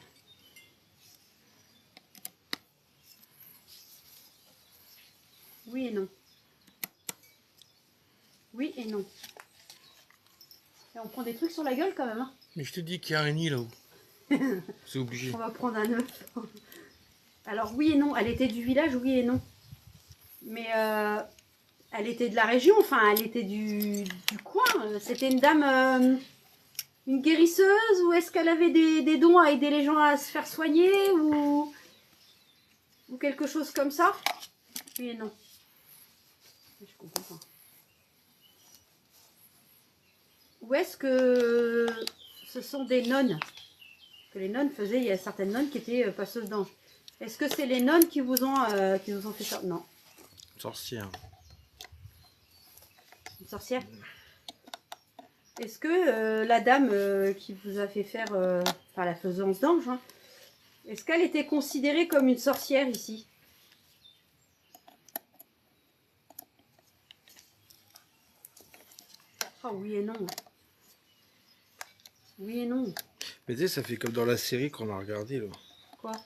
S1: Oui et non. Oui et non. Et on prend des trucs sur la gueule quand même. Hein.
S2: Mais je te dis qu'il y a un nid là-haut. C'est obligé.
S1: On va prendre un œuf. Alors oui et non. Elle était du village, oui et non. Mais elle était de la région, enfin elle était du coin. C'était une dame, une guérisseuse, ou est-ce qu'elle avait des dons à aider les gens à se faire soigner, ou quelque chose comme ça? Oui et non. Je comprends pas. Ou est-ce que ce sont des nonnes que les nonnes faisaient? Il y a certaines nonnes qui étaient passeuses d'anges. Est-ce que c'est les nonnes qui vous ont fait ça? Non.
S2: Sorcière.
S1: Une sorcière? Est-ce que la dame qui vous a fait faire enfin la faiseuse d'ange, hein, est-ce qu'elle était considérée comme une sorcière ici? Ah oui et non. Oui et non.
S2: Mais tu sais, ça fait comme dans la série qu'on a regardé là.
S1: Quoi?
S2: Tu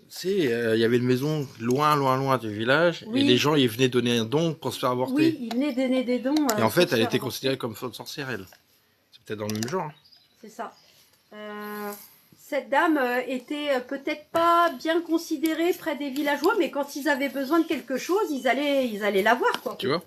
S2: sais, il y avait une maison loin du village,
S1: Oui.
S2: et les gens ils venaient donner un don pour se faire avorter.
S1: Oui, il venait donner des dons.
S2: Et en fait,
S1: pour
S2: elle
S1: faire
S2: était
S1: avorter.
S2: considérée comme sorcière, elle. C'est peut-être dans le même genre. Hein.
S1: C'est ça. Cette dame était peut-être pas bien considérée près des villageois, mais quand ils avaient besoin de quelque chose, ils allaient la voir, quoi.
S2: Tu vois?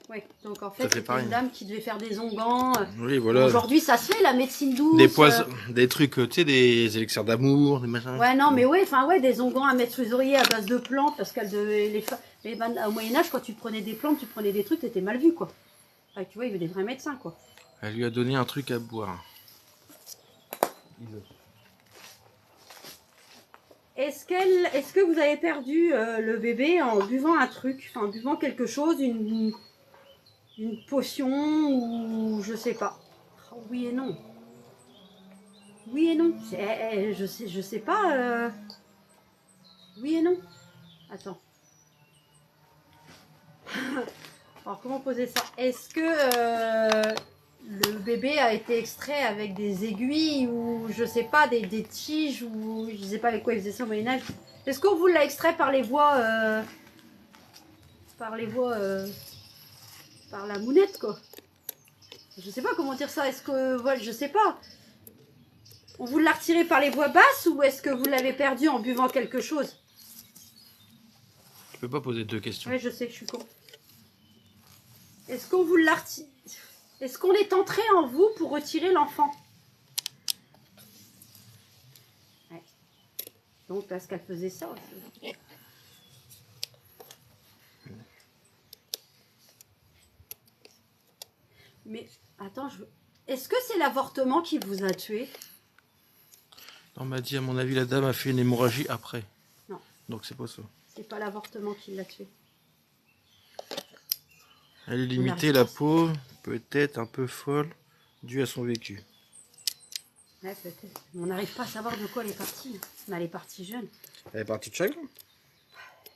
S1: Oui, donc en
S2: Ça
S1: fait,
S2: fait
S1: c'était
S2: pareil.
S1: une dame qui devait faire des onguents.
S2: Oui, voilà.
S1: Aujourd'hui, ça se fait, la médecine douce.
S2: Des poisons, des trucs, tu sais, des élixirs d'amour, des machins.
S1: Ouais, non, mais ouais, enfin, ouais, des onguents à mettre sous les oreillers à base de plantes, parce qu'elles devaient au Moyen-Âge, quand tu prenais des plantes, tu prenais des trucs, t'étais mal vu, quoi. Enfin, tu vois, il y avait des vrais médecins, quoi.
S2: Elle lui a donné un truc à boire.
S1: Est-ce que vous avez perdu le bébé en buvant un truc, enfin, en buvant quelque chose, une potion, ou je sais pas? Oh, oui et non. Oui et non. Je sais pas. Oui et non. Attends. Alors, comment poser ça? Est-ce que le bébé a été extrait avec des aiguilles, ou je sais pas, des tiges, ou je sais pas avec quoi ils faisaient ça au Moyen-Âge? Est-ce qu'on vous l'a extrait par les voies. Par la mounette, quoi? Je sais pas comment dire ça. Est-ce que. Voilà, je sais pas. On vous l'a retiré par les voies basses, ou est-ce que vous l'avez perdu en buvant quelque chose?
S2: Tu peux pas poser deux questions.
S1: Oui, je sais, je suis con. Est-ce qu'on vous l'a retiré? Est-ce qu'on est entré en vous pour retirer l'enfant? Ouais. Donc, parce qu'elle faisait ça aussi. Mais, attends, est-ce que c'est l'avortement qui vous a tué?
S2: On m'a dit, à mon avis, la dame a fait une hémorragie après.
S1: Non.
S2: Donc c'est pas ça.
S1: C'est pas l'avortement qui l'a tué.
S2: Elle est limitée, la peau, peut-être un peu folle, due à son vécu.
S1: Ouais, peut-être. On n'arrive pas à savoir de quoi elle est partie. On a les parties jeunes.
S2: Elle est partie de chagrin.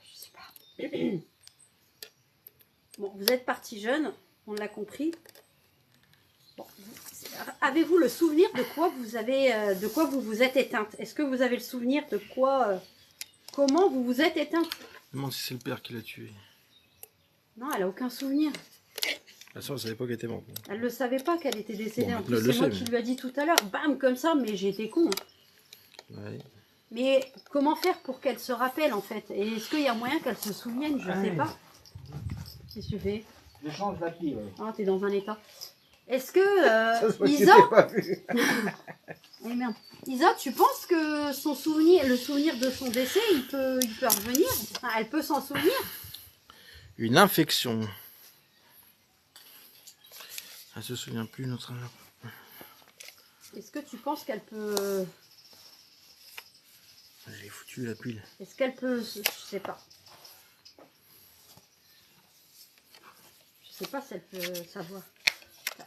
S1: Je sais pas. Bon, vous êtes partie jeune, on l'a compris. Bon, avez-vous le souvenir de quoi vous vous êtes éteinte? Est-ce que vous avez le souvenir de quoi, comment vous vous êtes éteinte?
S2: Je me demande si c'est le père qui l'a tué.
S1: Non, elle a aucun souvenir.
S2: De toute façon, elle savait pas qu'elle était morte.
S1: Elle ne savait pas qu'elle était décédée.
S2: Bon,
S1: en
S2: maintenant,
S1: plus,
S2: elle
S1: c'est
S2: le
S1: moi
S2: sait,
S1: qui
S2: mais-
S1: lui a dit tout à l'heure. Bam, comme ça, mais j'ai été con. Hein.
S2: Ouais.
S1: Mais comment faire pour qu'elle se rappelle, en fait? Et est-ce qu'il y a moyen qu'elle se souvienne? Je sais pas. Qu'est-ce que tu fais?
S3: Je change d'appli, ouais.
S1: Oh, t'es dans un état. Est-ce que
S3: Ça se voit que
S1: Isa...
S3: tu t'es pas vu.
S1: Eh merde. Isa, tu penses que son souvenir, le souvenir de son décès, il peut revenir? Enfin, elle peut s'en souvenir?
S2: Une infection. Elle se souvient plus, notre...
S1: Est-ce que tu penses qu'elle peut...
S2: J'ai foutu la pile.
S1: Est-ce qu'elle peut... Je sais pas. Je sais pas si elle peut savoir.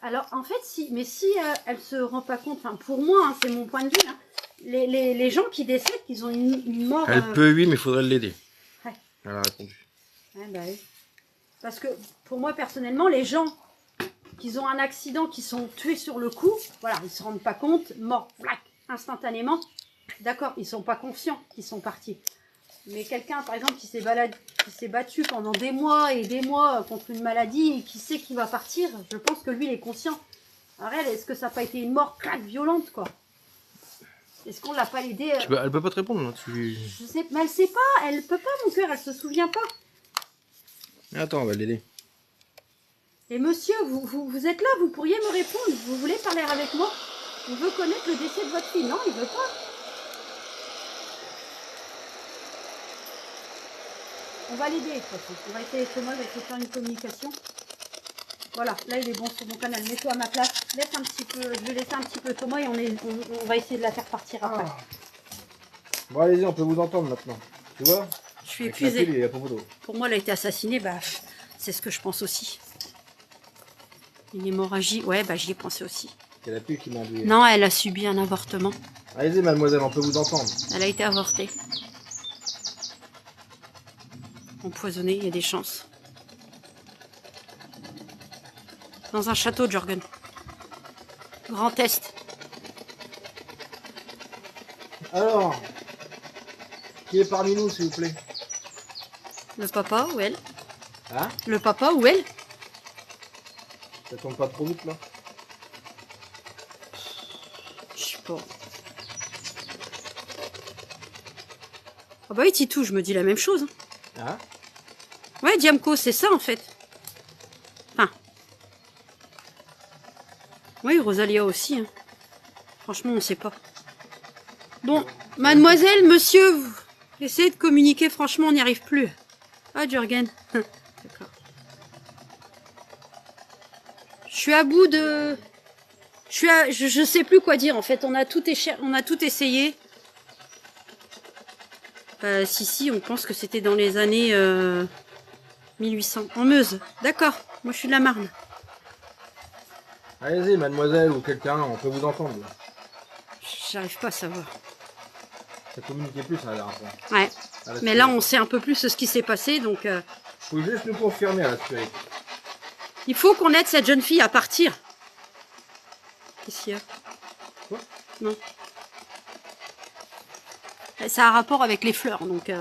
S1: Alors, en fait, si elle se rend pas compte, enfin, pour moi, hein, c'est mon point de vue, hein, les gens qui décèdent, qu'ils ont une mort...
S2: Elle peut, oui, mais il faudrait l'aider.
S1: Ouais.
S2: Elle a répondu.
S1: Ouais, bah oui. Parce que, pour moi, personnellement, les gens qui ont un accident, qui sont tués sur le coup, voilà, ils se rendent pas compte, mort, vlac, instantanément. D'accord, ils sont pas conscients qu'ils sont partis. Mais quelqu'un, par exemple, qui s'est battu pendant des mois et des mois contre une maladie et qui sait qu'il va partir, je pense que lui, il est conscient. Alors elle, est-ce que ça n'a pas été une mort claque violente, quoi? Est-ce qu'on l'a pas aidé?
S2: Elle peut pas te répondre, là.
S1: Je sais, mais elle sait pas, elle peut pas, mon cœur, elle se souvient pas.
S2: Mais attends, on va l'aider.
S1: Et monsieur, vous êtes là, vous pourriez me répondre. Vous voulez parler avec moi? On veut connaître le décès de votre fille. Non, il veut pas. On va l'aider, de toute façon. On va essayer avec moi, je vais essayer de faire une communication. Voilà, là il est bon sur mon canal. Mets-toi à ma place. Laisse un petit peu, je vais laisser un petit peu Thomas et on va essayer de la faire partir après.
S3: Ah. Bon, allez-y, on peut vous entendre maintenant. Tu vois?
S1: Je suis
S3: Avec la
S1: épuisée.
S3: pile, il y a pas photo.
S1: Pour moi, elle a été assassinée, bah, c'est ce que je pense aussi. Une hémorragie, ouais, bah j'y ai pensé aussi.
S3: C'est la pile qui m'a dit.
S1: Non, elle a subi un avortement.
S3: Allez-y, mademoiselle, on peut vous entendre.
S1: Elle a été avortée. Empoisonnée, il y a des chances. Dans un château, Jorgen. Grand Est.
S3: Alors, qui est parmi nous, s'il vous plaît?
S1: Le papa ou elle?
S3: Hein?
S1: Le papa ou elle?
S3: Ça tombe pas trop vite, là?
S1: Je sais pas. Ah bah oui, Titou, je me dis la même chose.
S3: Hein?
S1: Ouais, Diamco, c'est ça en fait. Enfin. Oui, Rosalia aussi. Hein. Franchement, on sait pas. Bon, mademoiselle, monsieur, vous essayez de communiquer, franchement, on n'y arrive plus. Ah, Jürgen. D'accord. Je suis à bout de... Je sais plus quoi dire en fait, on a tout essayé. Si, on pense que c'était dans les années 1800. En Meuse, d'accord, moi je suis de la Marne.
S3: Allez-y, mademoiselle ou quelqu'un, on peut vous entendre. Là.
S1: J'arrive pas à savoir.
S3: Ça communiquait plus à la dernière fois.
S1: Ouais, mais là on sait un peu plus ce qui s'est passé, donc
S3: Faut juste nous confirmer à la spirit.
S1: il faut qu'on aide cette jeune fille à partir. Qu'est-ce qu'il y a?
S3: Quoi?
S1: Non. Ça a un rapport avec les fleurs, donc...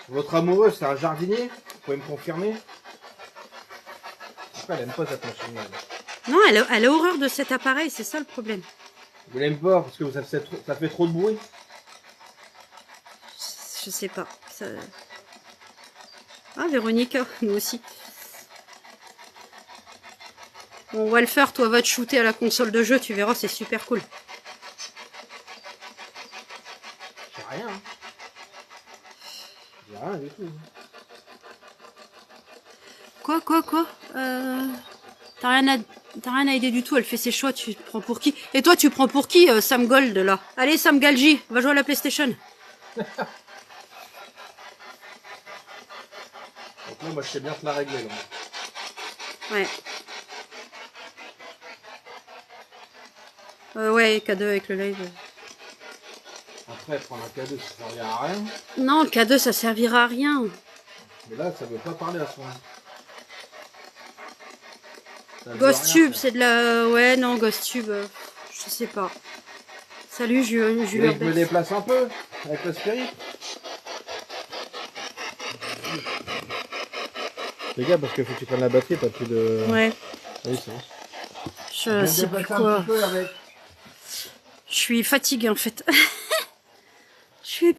S3: Votre amoureuse, c'est un jardinier? Vous pouvez me confirmer? Pourquoi elle aime pas cette machine?
S1: Non, elle a horreur de cet appareil, c'est ça le problème.
S3: Vous l'aimez pas parce que ça fait trop de bruit?
S1: Je sais pas. Ça... Ah, Véronica, nous aussi. Bon, Walfer, toi, va te shooter à la console de jeu, tu verras, c'est super cool.
S3: J'ai rien. Hein. J'ai rien du tout.
S1: Quoi T'as rien à aider du tout, elle fait ses choix, tu te prends pour qui? Et toi, tu prends pour qui, Sam Gold, là? Allez, Sam Galji, va jouer à la PlayStation.
S3: Donc là, moi, je sais bien te la régler. Là.
S1: Ouais. Ouais, K2 avec le live.
S3: Après, prendre un cadeau, ça ne servira à rien.
S1: Non, le K2, ça servira à rien.
S3: Mais là, ça veut pas parler à ce moment.
S1: GhostTube, c'est de la... Ouais, non, GhostTube, je sais pas. Salut, Julien.
S3: Je me déplace un peu avec la Spirit. Les gars, parce qu'il faut que tu prennes la batterie, t'as plus de...
S1: Ouais.
S3: Oui, c'est bon.
S1: Je sais plus quoi.
S3: Avec...
S1: Je suis fatiguée en fait.